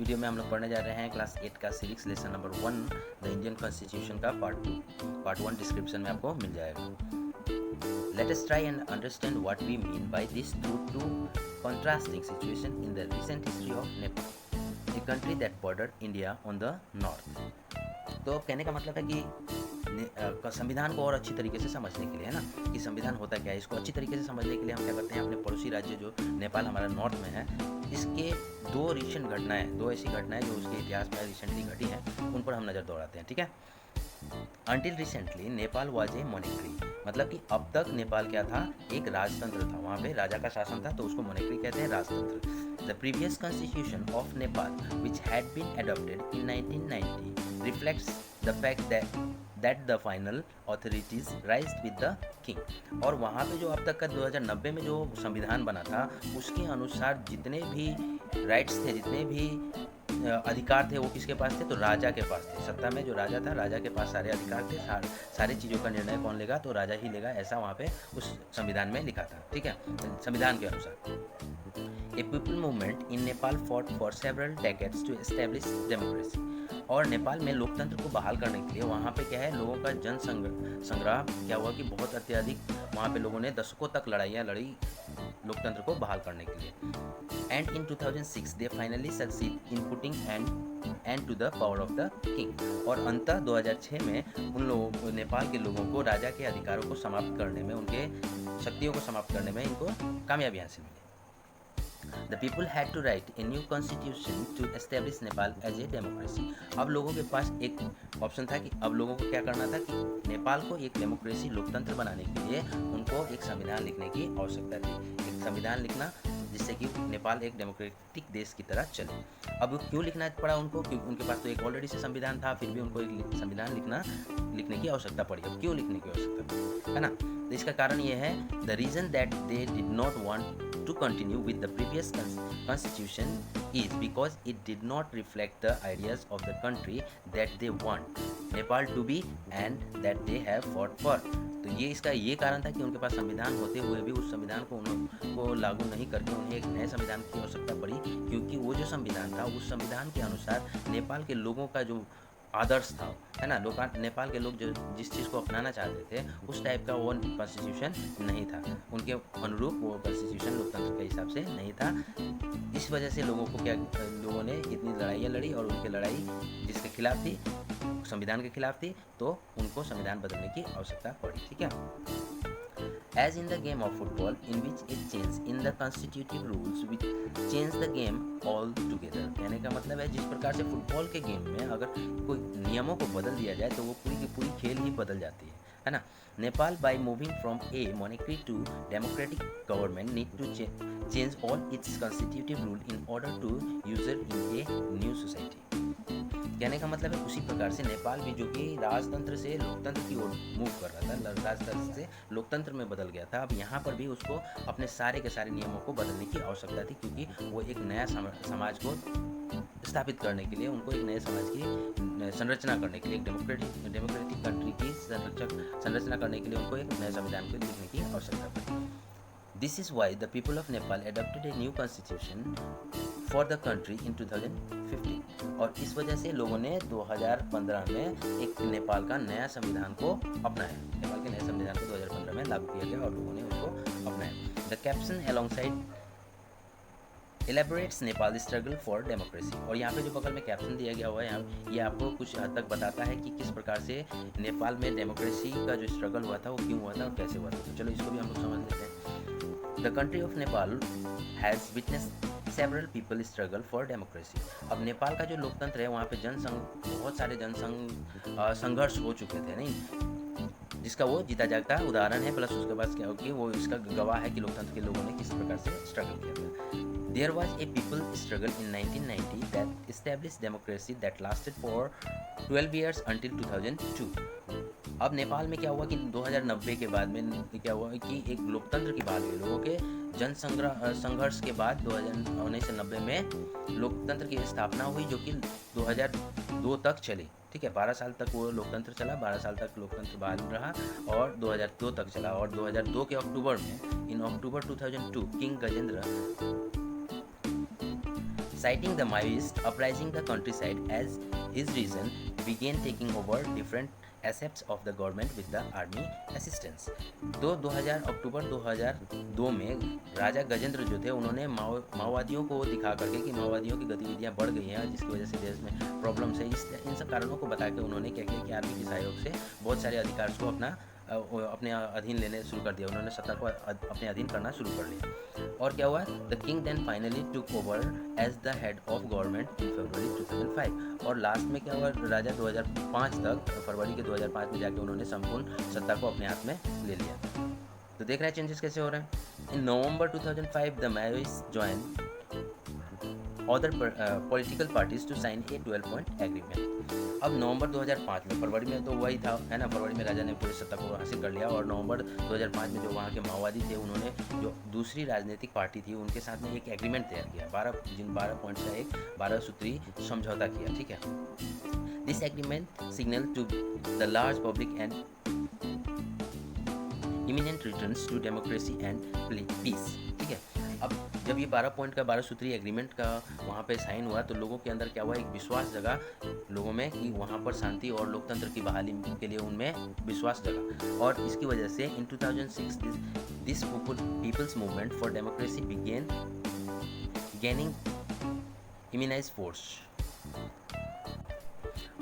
Video में हम लोग पढ़ने जा रहे हैं क्लास 8 का civics lesson number 1 the Indian constitution का पार्ट 2। पार्ट 1 डिस्क्रिप्शन में आपको मिल जाएगा। Let us try and understand what we mean by this through two contrasting situations in the recent history of Nepal, a country that bordered India on the north। तो कहने का मतलब है कि संविधान को और अच्छी तरीके से समझने के लिए, है ना, कि संविधान होता क्या है, इसको अच्छी तरीके से समझने के लिए हम क्या करते हैं, अपने पड़ोसी राज्य जो नेपाल हमारा नॉर्थ में है, इसके दो रिसेंट घटनाएं, दो ऐसी घटनाएं जो उसके इतिहास में रिसेंटली घटी हैं, उन पर हम नज़र दौड़ाते हैं। ठीक है। Until recently, Nepal was a monarchy, मतलब कि अब तक नेपाल क्या था, एक राजतंत्र था। वहाँ पे राजा का शासन था, तो उसको मोनेक्री कहते हैं, राजतंत्र। The previous constitution of Nepal, which had been adopted in 1990, reflects the fact that the final authorities raised with the king। और वहाँ पे जो अब तक का 2090 में जो संविधान बना था, उसके अनुसार जितने भी राइट्स थे, जितने भी अधिकार थे, वो किसके पास थे, तो राजा के पास थे। सत्ता में जो राजा था, राजा के पास सारे अधिकार थे, सारे चीज़ों का निर्णय कौन लेगा, तो राजा ही लेगा, ऐसा वहाँ पे उस संविधान में लिखा था। ठीक है, संविधान के अनुसार। A people movement in Nepal fought for several decades to establish democracy। और नेपाल में लोकतंत्र को बहाल करने के लिए वहाँ पे क्या है, लोगों का जन संग्रह क्या हुआ कि बहुत अत्यधिक वहाँ पे लोगों ने दशकों तक लड़ाइयाँ लड़ी लोकतंत्र को बहाल करने के लिए। And in 2006 they finally succeed in putting an end to the power of the king। और अंततः 2006 में उन लोगों, नेपाल के लोगों को राजा के अधिकारों को समाप्त करने में, उनके शक्तियों को समाप्त करने में इनको कामयाबी हासिल मिली। The people had to write a new constitution to establish Nepal as a democracy। अब लोगों के पास एक ऑप्शन था कि अब लोगों को क्या करना था कि नेपाल को एक डेमोक्रेसी, लोकतंत्र बनाने के लिए उनको एक संविधान लिखने की आवश्यकता थी। एक संविधान लिखना जिससे कि नेपाल एक डेमोक्रेटिक देश की तरह चले। अब क्यों लिखना पड़ा उनको, क्योंकि उनके पास तो एक ऑलरेडी से संविधान था, फिर भी उनको एक संविधान लिखने की आवश्यकता पड़ी। अब क्यों लिखने की आवश्यकता पड़ी, है ना, तो इसका कारण ये है, the reason that they did not want to continue with the previous constitution is because it did not reflect the ideas of the country that they want Nepal to be and that they have fought for। तो ये इसका ये कारण था कि उनके पास संविधान होते हुए भी उस संविधान को उनको लागू नहीं करके उन्हें एक नए संविधान की आवश्यकता पड़ी, क्योंकि वो जो संविधान था, उस संविधान के अनुसार नेपाल के लोगों का जो आदर्श था, है ना, नेपाल के लोग जो जिस चीज़ को अपनाना चाहते थे, उस टाइप का वो कॉन्स्टिट्यूशन नहीं था, उनके अनुरूप वो कॉन्स्टिट्यूशन लोकतंत्र के हिसाब से नहीं था। इस वजह से लोगों ने इतनी लड़ाइयाँ लड़ी, और उनकी लड़ाई जिसके खिलाफ थी, संविधान के खिलाफ थी, तो उनको संविधान बदलने की आवश्यकता पड़ी। ठीक है। As in the game of football, in which a change in the constitutive rules which change the game altogether। कहने का मतलब है, जिस प्रकार से फुटबॉल के गेम में अगर कोई नियमों को बदल दिया जाए तो वो पूरी की पूरी खेल ही बदल जाती है ना। Nepal by moving from a monarchy to democratic government need to change all its constitutive rule in order to user in a new society। कहने का मतलब है, उसी प्रकार से नेपाल भी, जो कि राजतंत्र से लोकतंत्र की ओर मूव कर रहा था, राजतंत्र से लोकतंत्र में बदल गया था, अब यहाँ पर भी उसको अपने सारे के सारे नियमों को बदलने की आवश्यकता थी, क्योंकि वो एक नया समाज को स्थापित करने के लिए, उनको एक नए समाज की संरचना करने के लिए, एक डेमोक्रेटिक कंट्री की संरचना करने के लिए उनको एक नए संविधान को लिखने की आवश्यकता पड़ी। This is why the people of Nepal adopted a new constitution for the country in 2015। और इस वजह से लोगों ने 2015 में एक नेपाल का नया संविधान को अपनाया। नेपाल के नए संविधान को 2015 में लागू किया गया और लोगों ने उसको अपनाया। The caption alongside elaborates Nepal struggle for democracy। और यहाँ पे जो बगल में कैप्शन दिया गया हुआ है, ये आपको कुछ हद तक बताता है कि किस प्रकार से नेपाल में डेमोक्रेसी का जो स्ट्रगल हुआ था वो क्यों हुआ था और कैसे हुआ था। तो चलो इसको भी हम लोग समझ लेते हैं। The country of Nepal has witnessed several people struggle for democracy। अब नेपाल का जो लोकतंत्र है, वहाँ पे बहुत सारे संघर्ष हो चुके थे, नहीं, जिसका वो जीता जागता उदाहरण है, प्लस उसके बाद क्या हो कि वो इसका गवाह है कि लोकतंत्र के लोगों ने किस प्रकार से स्ट्रगल किया था। There was a people struggle in 1990 that established democracy that lasted for 12 years until 2002। अब नेपाल में क्या हुआ कि 2090 के बाद में क्या हुआ कि एक लोकतंत्र की बहाली हुई, लोगों के संघर्ष के बाद 1990 में लोकतंत्र की स्थापना हुई, जो कि 2002 तक चली। ठीक है, 12 साल तक वो लोकतंत्र चला, 12 साल तक लोकतंत्र बहाल रहा और 2002 तक चला। और 2002 के अक्टूबर में, इन अक्टूबर 2002, king Gajendra Citing the Maoist uprising the countryside as his reason, began taking over different assets of the government with the army assistance. तो 2000 अक्टूबर 2002 में राजा गजेंद्र जो थे उन्होंने माओवादियों को दिखा करके कि माओवादियों की गतिविधियां बढ़ गई हैं जिसकी वजह से देश में प्रॉब्लम्स है, इन सब कारणों को बता के उन्होंने क्या किया कि आर्मी के सहयोग से बहुत सारे अधिकार को अपने अधीन लेने शुरू कर दिया, उन्होंने सत्ता को अपने अधीन करना शुरू कर लिया। और क्या हुआ, the king then finally took over as the head of government in February 2005। और लास्ट में क्या हुआ, राजा 2005 तक, फरवरी के 2005 में जाके उन्होंने संपूर्ण सत्ता को अपने हाथ में ले लिया। तो देख रहे हैं चेंजेस कैसे हो रहे हैं। In November 2005 the Maoist join other political parties to sign a 12-point agreement. अब नवंबर 2005 में, फरवरी में तो वही था है ना, फरवरी में राजा ने पूरी सत्ता को हासिल कर लिया और नवंबर 2005 में जो वहाँ के माओवादी थे उन्होंने जो दूसरी राजनीतिक पार्टी थी उनके साथ में एक एग्रीमेंट तैयार किया, 12 पॉइंट्स का एक 12 सूत्री समझौता किया, ठीक है। This agreement signal to the large public and imminent returns to democracy and peace, ठीक है। अब जब ये 12 पॉइंट का 12 सूत्री एग्रीमेंट का वहाँ पे साइन हुआ तो लोगों के अंदर क्या हुआ, एक विश्वास जगा लोगों में कि वहाँ पर शांति और लोकतंत्र की बहाली के लिए उनमें विश्वास जगा। और इसकी वजह से in 2006 this people's movement for democracy begin gaining immunise force.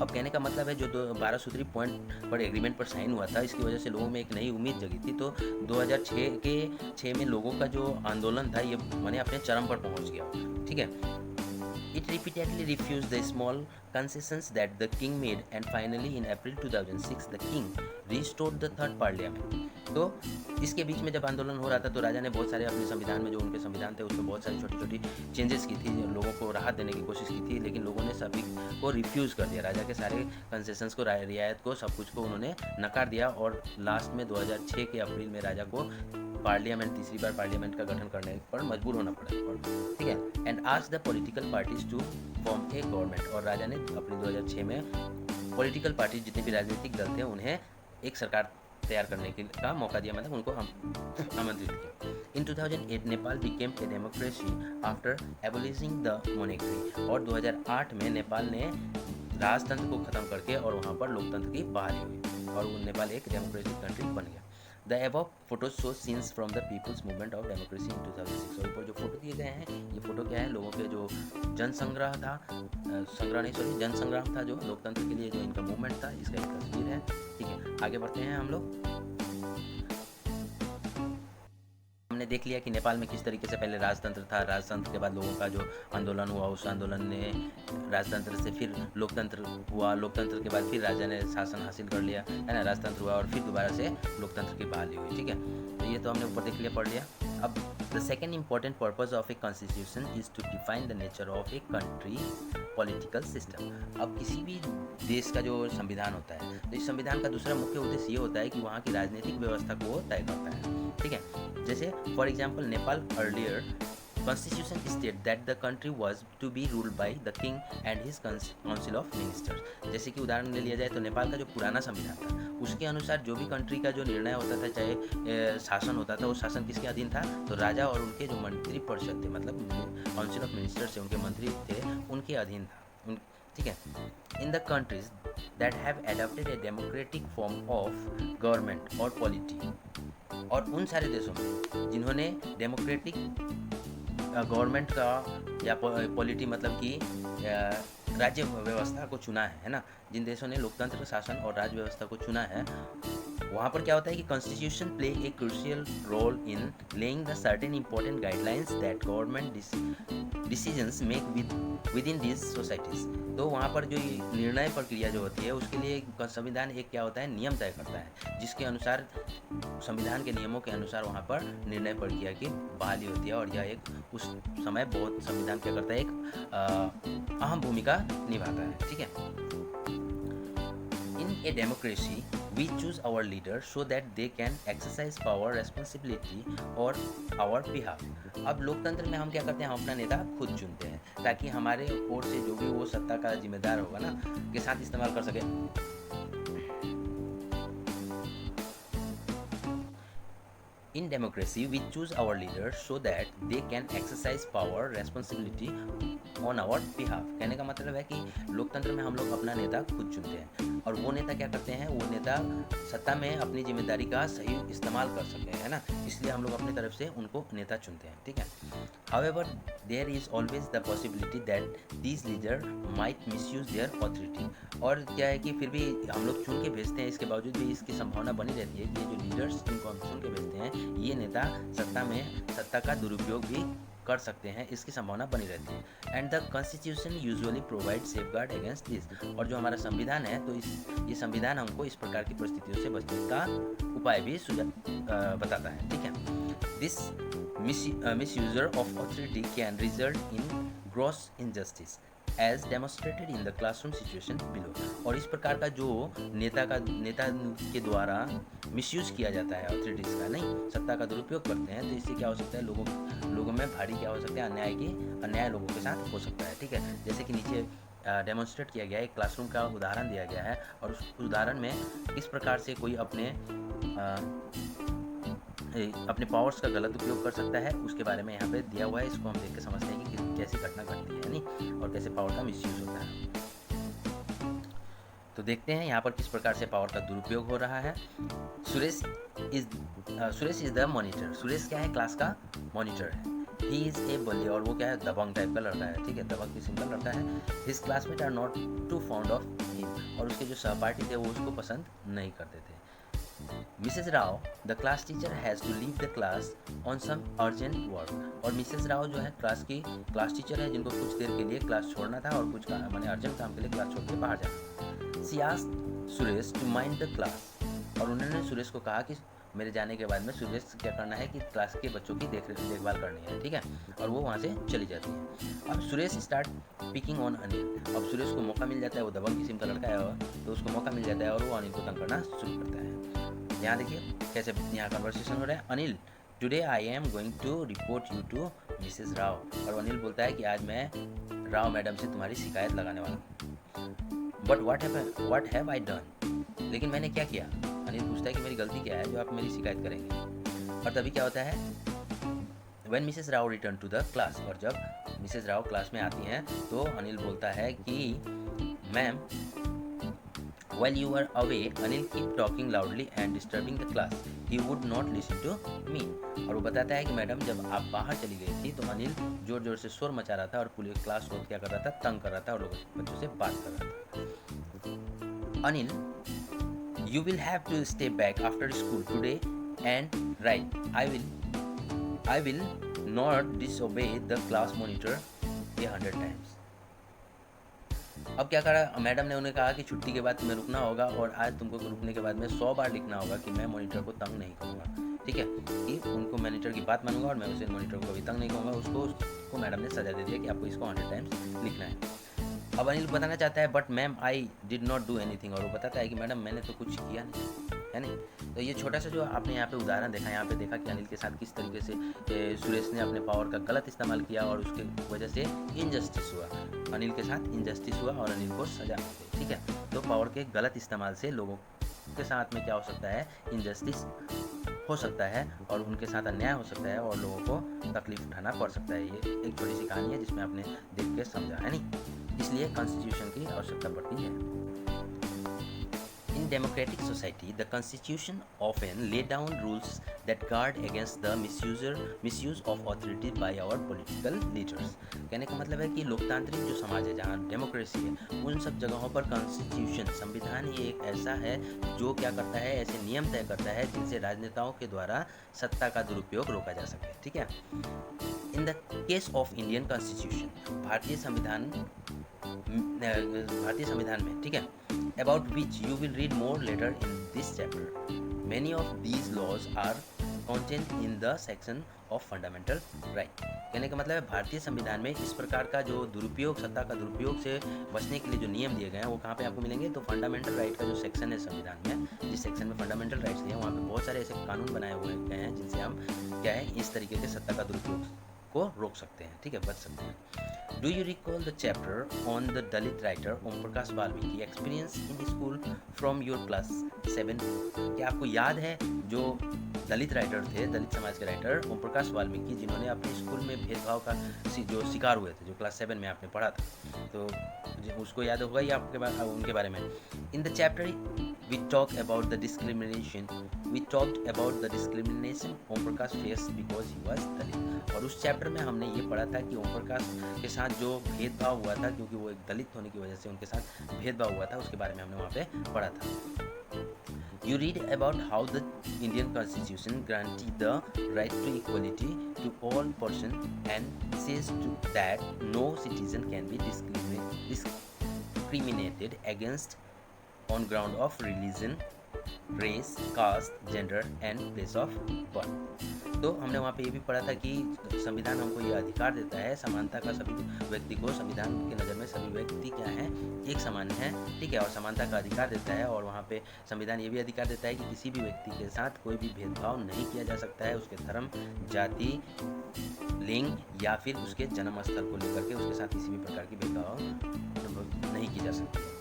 अब कहने का मतलब है जो 12 सूत्री पॉइंट पर एग्रीमेंट पर साइन हुआ था इसकी वजह से लोगों में एक नई उम्मीद जगी थी। तो 2006 में लोगों का जो आंदोलन था ये माने अपने चरम पर पहुंच गया, ठीक है। It repeatedly refused the small concessions that the king made and finally in April 2006 the king restored the third parliament। तो इसके बीच में जब आंदोलन हो रहा था तो राजा ने बहुत सारे अपने संविधान में, जो उनके संविधान थे उसमें बहुत सारी छोटी छोटी चेंजेस की थी, लोगों को राहत देने की कोशिश की थी, लेकिन लोगों ने सभी को रिफ्यूज़ कर दिया, राजा के सारे कंसेशंस को, रियायत को, सब कुछ को उन्होंने नकार दिया। और लास्ट में 2006 के अप्रैल में राजा को पार्लियामेंट, तीसरी बार पार्लियामेंट का गठन करने पर मजबूर होना पड़ा, ठीक है। And asked the political parties to form a government. और राजा ने अप्रैल 2006 में पॉलिटिकल पार्टी जितने भी राजनीतिक दल थे उन्हें एक सरकार तैयार करने का मौका दिया, मतलब उनको आमंत्रित किया। In 2008 Nepal became a democracy after abolishing the मोनेक्री। और 2008 में नेपाल ने राजतंत्र को खत्म करके और वहाँ पर लोकतंत्र की बहाली हुई और वो नेपाल एक डेमोक्रेटिक कंट्री बन गया। The above photos show scenes from the people's movement of democracy in 2006। और ऊपर जो फोटो दिए गए हैं ये फोटो क्या है, लोगों के जो जनसंग्रह था, जनसंग्राम था, जो लोकतंत्र के लिए जो इनका मूवमेंट था, इसका एक तस्वीर है, ठीक है। आगे बढ़ते हैं हम लोग। हमने देख लिया कि नेपाल में किस तरीके से पहले राजतंत्र था, राजतंत्र के बाद लोगों का जो आंदोलन हुआ, उस आंदोलन ने राजतंत्र से फिर लोकतंत्र हुआ, लोकतंत्र के बाद फिर राजा ने शासन हासिल कर लिया, है ना, राजतंत्र हुआ और फिर दोबारा से लोकतंत्र की बहाली हुई, ठीक है। तो ये तो हमने ऊपर देख लिया, पढ़ लिया। अब the second important purpose of a constitution is to define the nature of a country political system. अब किसी भी देश का जो संविधान होता है तो इस संविधान का दूसरा मुख्य उद्देश्य ये होता है कि वहाँ की राजनीतिक व्यवस्था को वो तय करता है, ठीक है। जैसे for example Nepal earlier Constitution state that the country was to be ruled by the king and his council of ministers। जैसे कि उदाहरण ले लिया जाए तो नेपाल का जो पुराना संविधान था उसके अनुसार जो भी कंट्री का जो निर्णय होता था, चाहे शासन होता था, वो शासन किसके अधीन था, तो राजा और उनके जो मंत्री परिषद थे, मतलब काउंसिल ऑफ मिनिस्टर्स से उनके मंत्री थे, उनके अधीन था, ठीक है। In the countries that have adopted a democratic form of government और पॉलिटी, और उन सारे देशों में जिन्होंने डेमोक्रेटिक गवर्नमेंट का या पॉलिटी मतलब कि राज्य व्यवस्था को चुना है ना, जिन देशों ने लोकतंत्र शासन और राज्य व्यवस्था को चुना है, वहाँ पर क्या होता है कि constitution play a crucial role in laying the certain important guidelines that government decisions make with in this societies. तो वहाँ पर जो निर्णय प्रक्रिया जो होती है उसके लिए संविधान एक क्या होता है, नियम तय करता है, जिसके अनुसार संविधान के नियमों के अनुसार वहाँ पर निर्णय प्रक्रिया की बहाली होती है। और यह एक उस समय बहुत संविधान क्या करता है, एक अहम भूमिका निभाता है, ठीक है। In a democracy we choose our leader so that they can exercise power responsibility or our behalf। अब लोकतंत्र में हम क्या करते हैं, हम अपना नेता खुद चुनते हैं ताकि हमारे ओर से जो भी वो सत्ता का जिम्मेदार होगा ना के साथ इस्तेमाल कर सके। In In democracy, we choose our leaders so that they can exercise power, responsibility on our behalf. कहने का मतलब है कि लोकतंत्र में हम लोग अपना नेता खुद चुनते हैं और वो नेता क्या करते हैं, वो नेता सत्ता में अपनी जिम्मेदारी का सही इस्तेमाल कर सके, है ना, इसलिए हम लोग अपनी तरफ से उनको नेता चुनते हैं, ठीक है. However, there is always the possibility that these leaders might misuse their authority. और क्या है कि फिर भी हम लोग चुन के भेजते हैं, इसके बावजूद भी इसकी संभावना बनी रहती है कि ये जो लीडर्स जिनको हम चुन के भेजते हैं, ये नेता सत्ता का दुरुपयोग भी कर सकते हैं, इसकी संभावना बनी रहती है. And the constitution usually provide safeguard against this. और जो हमारा संविधान है, तो ये संविधान हमको इस प्रकार की परिस्थितियों से बचने का उपाय भी बताता है, ठीक है. This misuser of authority can result in gross injustice as demonstrated in the classroom situation below. और इस प्रकार का जो नेता के द्वारा मिसयूज किया जाता है अथॉरिटीज़ का, नहीं, सत्ता का दुरुपयोग करते हैं, तो इससे क्या हो सकता है, लोगों में भारी क्या हो सकता है, अन्याय लोगों के साथ हो सकता है, ठीक है. जैसे कि नीचे डेमोन्स्ट्रेट किया गया है, एक क्लासरूम का उदाहरण दिया गया है और उस उदाहरण में किस प्रकार से कोई अपने पावर्स का गलत उपयोग कर सकता है, उसके बारे में यहाँ पे दिया हुआ है. इसको हम देख के समझते हैं कि कैसी घटना घटती है, नहीं, और कैसे पावर का मिसयूज होता है. तो देखते हैं यहाँ पर किस प्रकार से पावर का दुरुपयोग हो रहा है. Suresh is the monitor. Suresh क्या है, क्लास का मॉनिटर है. ही इज ए बली, और वो क्या है, दबंग टाइप का लड़का है, ठीक है, दबंग किस्म का लड़का है. His classmate are not too found of him. और उसके जो सहपाठी थे वो उसको पसंद नहीं करते थे. Mrs. Rao, the class teacher, has to leave the class on some urgent work. और मिसेस राव जो है क्लास टीचर है, जिनको कुछ देर के लिए क्लास छोड़ना था और कुछ मैंने अर्जेंट काम के लिए क्लास छोड़ के बाहर जाना. She asked Suresh to mind the class. और उन्होंने सुरेश को कहा कि मेरे जाने के बाद में सुरेश क्या करना है कि क्लास के बच्चों की देखभाल करनी है, ठीक है, और वो वहाँ से चली जाती है. अब Suresh start picking on Anil. अब सुरेश को मौका मिल जाता है, वो दबंग किस्म का लड़का है, तो उसको मौका मिल जाता है और वो अनिल को तंग करना शुरू करता है. यहाँ देखिए कैसे यहाँ कन्वर्सेशन हो रहा है. Anil, today I am going to report you to Mrs Rao. और अनिल बोलता है कि आज मैं राव मैडम से तुम्हारी शिकायत लगाने वाला हूँ. But what have I done. लेकिन मैंने क्या किया. अनिल पूछता है कि मेरी गलती क्या है जो आप मेरी शिकायत करेंगे. और तभी क्या होता है, when Mrs Rao return to the class. और जब मिसेस राव क्लास में आती हैं तो अनिल बोलता है कि ma'am, while you were away, Anil kept talking loudly and disturbing the class. He would not listen to me. और वो बताता है कि मैडम, जब आप बाहर चली गई थी तो अनिल जोर जोर से शोर मचा रहा था और पूरी क्लास को क्या कर रहा था, तंग कर रहा था और बच्चों से बात कर रहा था. Anil, you will have to stay back after school today and write. I will not disobey the class monitor 100 times. अब क्या करा, मैडम ने उन्हें कहा कि छुट्टी के बाद तुम्हें रुकना होगा और आज तुमको रुकने के बाद में 100 बार लिखना होगा कि मैं मॉनिटर को तंग नहीं करूँगा, ठीक है, कि उनको मॉनिटर की बात मानूंगा और मैं उसे मॉनिटर को कभी तंग नहीं करूँगा. उसको मैडम ने सजा दे दिया कि आपको इसको 100 टाइम्स लिखना है. अब अनिल बताना चाहता है but ma'am I did not do anything. और वो बताता है कि मैडम मैंने तो कुछ किया नहीं, है नहीं. तो ये छोटा सा जो आपने यहाँ पे उदाहरण देखा, यहाँ पे देखा कि अनिल के साथ किस तरीके से सुरेश ने अपने पावर का गलत इस्तेमाल किया और उसके वजह से इनजस्टिस हुआ. अनिल के साथ इनजस्टिस हुआ और अनिल को सजा मिल गई, ठीक है. तो पावर के गलत इस्तेमाल से लोगों के साथ में क्या हो सकता है, इनजस्टिस हो सकता है और उनके साथ अन्याय हो सकता है और लोगों को तकलीफ उठाना पड़ सकता है. ये एक छोटी सी कहानी है जिसमें आपने देख के समझा, है नहीं. इसलिए कॉन्स्टिट्यूशन की आवश्यकता पड़ती है. In democratic society, the constitution often lay down rules that guard against the misuse of authority by our political leaders. कहने का मतलब है कि लोकतांत्रिक जो समाज है, जहाँ डेमोक्रेसी है, उन सब जगहों पर कॉन्स्टिट्यूशन, संविधान ही एक ऐसा है जो क्या करता है, ऐसे नियम तय करता है जिनसे राजनेताओं के द्वारा सत्ता का दुरुपयोग रोका जा सके, ठीक है. इन the case of Indian constitution, भारतीय संविधान में, ठीक है, about which you will read more later in this chapter. Many of these laws are contained in the section of fundamental right. कहने का मतलब है भारतीय संविधान में इस प्रकार का जो दुरुपयोग, सत्ता का दुरुपयोग से बचने के लिए जो नियम दिए गए हैं वो कहाँ पे आपको मिलेंगे, तो फंडामेंटल राइट का जो सेक्शन है संविधान में, जिस सेक्शन में फंडामेंटल राइट्स दिए हैं वहाँ पे बहुत सारे ऐसे कानून बनाए हुए हैं जिनसे हम क्या है, इस तरीके के सत्ता का दुरुपयोग को रोक सकते हैं, ठीक है, बच सकते हैं. Do you recall the chapter on the Dalit writer Om Prakash Valmiki experience in school from your class 7? क्या आपको याद है जो दलित राइटर थे, दलित समाज के राइटर ओम प्रकाश वाल्मीकि, जिन्होंने अपने स्कूल में भेदभाव का जो शिकार हुए थे, जो क्लास 7 में आपने पढ़ा था, तो उसको याद होगा ही आपके उनके बारे में। In the chapter we talked about the discrimination Om Prakash face because he was Dalit. और उस चैप्टर में हमने ये पढ़ा था कि ओम प्रकाश के साथ जो भेदभाव हुआ था, क्योंकि वो एक दलित होने की वजह से उनके साथ भेदभाव हुआ था, उसके बारे में हमने वहाँ पे पढ़ा था। You read about how the Indian Constitution granted the right to equality to all persons and says that no citizen can be discriminated against on ground of religion, race, caste, gender and place of birth। तो हमने वहाँ पे ये भी पढ़ा था कि संविधान हमको ये अधिकार देता है समानता का, सभी व्यक्ति को संविधान की नज़र में सभी व्यक्ति क्या हैं, एक समान हैं, ठीक है, और समानता का अधिकार देता है। और वहाँ पे संविधान ये भी अधिकार देता है कि किसी भी व्यक्ति के साथ कोई भी भेदभाव नहीं किया जा सकता है, उसके धर्म, जाति, लिंग या फिर उसके जन्म स्थल को लेकर के उसके साथ किसी भी प्रकार की भेदभाव नहीं की जा सकती है।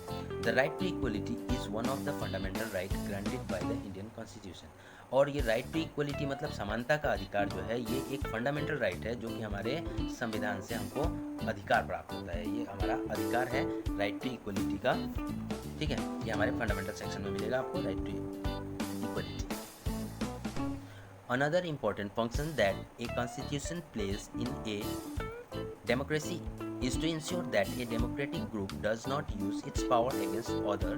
The right to equality is one of the fundamental rights granted by the Indian Constitution। और ये राइट टू इक्वलिटी मतलब समानता का अधिकार जो है, ये एक फंडामेंटल राइट है जो कि हमारे संविधान से हमको अधिकार प्राप्त होता है। ये हमारा अधिकार है राइट टू इक्वलिटी का, ठीक है, ये हमारे फंडामेंटल सेक्शन में मिलेगा आपको, right to equality. Another important function that a constitution plays in a democracy is to ensure that a democratic group does not use its power against other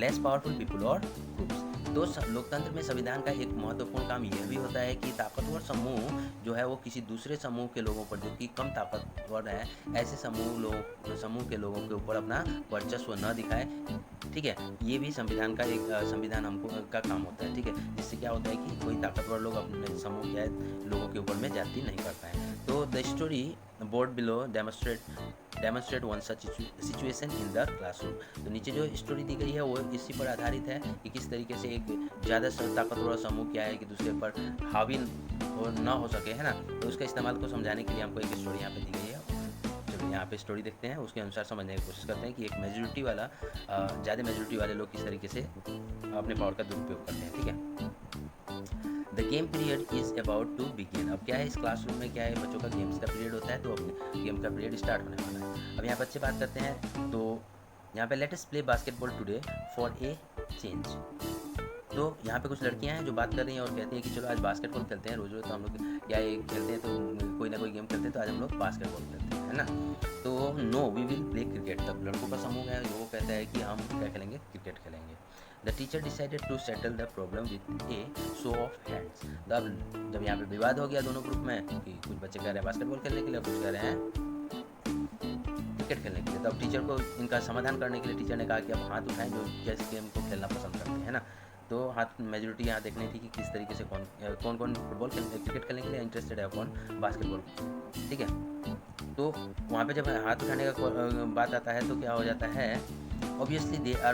less powerful people or groups। तो लोकतंत्र में संविधान का एक महत्वपूर्ण काम यह भी होता है कि ताकतवर समूह जो है वो किसी दूसरे समूह के लोगों पर, जो कि कम ताकतवर है, ऐसे समूह के लोगों के ऊपर अपना वर्चस्व न दिखाए, ठीक है। ये भी संविधान का एक संविधान हमको का काम होता है, ठीक है, जिससे क्या होता है कि कोई ताकतवर लोग अपने समूह के लोगों के ऊपर में जाति नहीं कर पाए। तो the story board below demonstrate one such situation in the classroom. तो नीचे जो स्टोरी दी गई है वो इसी पर आधारित है कि किस तरीके से एक ज़्यादा ताकतवर समूह क्या है कि दूसरे पर हावी ना हो सके, है ना। तो उसका इस्तेमाल को समझाने के लिए हमको एक स्टोरी यहाँ पे दी गई है। चलो यहाँ पे स्टोरी देखते हैं, उसके अनुसार समझने की कोशिश करते हैं कि एक मेजोरिटी वाला ज़्यादा मेजोरिटी वाले लोग किस तरीके से अपने पावर का दुरुपयोग करते हैं, ठीक है। The game period is about to begin. अब क्या है, इस क्लासरूम में क्या है, बच्चों का गेम्स का पीरियड होता है, तो अब गेम का पीरियड स्टार्ट होने वाला है। अब यहाँ बच्चे बात करते हैं, तो यहाँ पे let us play basketball today for a change. तो यहाँ पे कुछ लड़कियाँ हैं जो बात कर रही हैं और कहती हैं कि चलो आज बास्केटबॉल खेलते हैं, रोज़ रोज़ तो हम लोग क्या ये खेलते हैं, तो कोई ना कोई गेम खेलते हैं, तो आज हम लोग बास्केटबॉल खेलते हैं, है ना। तो no we will play cricket. तब लड़कों का समूह है जो वो कहता है कि हम क्या खेलेंगे, क्रिकेट खेलेंगे। The teacher decided to settle the problem with a show of hands. जब यहाँ पे विवाद हो गया दोनों ग्रुप में कि कुछ बच्चे कह रहे हैं बास्केटबॉल खेलने के लिए, कुछ कह रहे हैं क्रिकेट खेलने के लिए, तब टीचर को इनका समाधान करने के लिए टीचर ने कहा कि अब हाथ उठाएं जो जिस गेम को खेलना पसंद करते हैं, है ना। तो हाथ मेजोरिटी यहाँ देखनी थी कि किस तरीके से कौन फुटबॉल क्रिकेट खेलने के लिए इंटरेस्टेड है, कौन बास्केटबॉल, ठीक है। तो वहाँ पे जब हाथ उठाने का बात आता है तो क्या हो जाता है, obviously there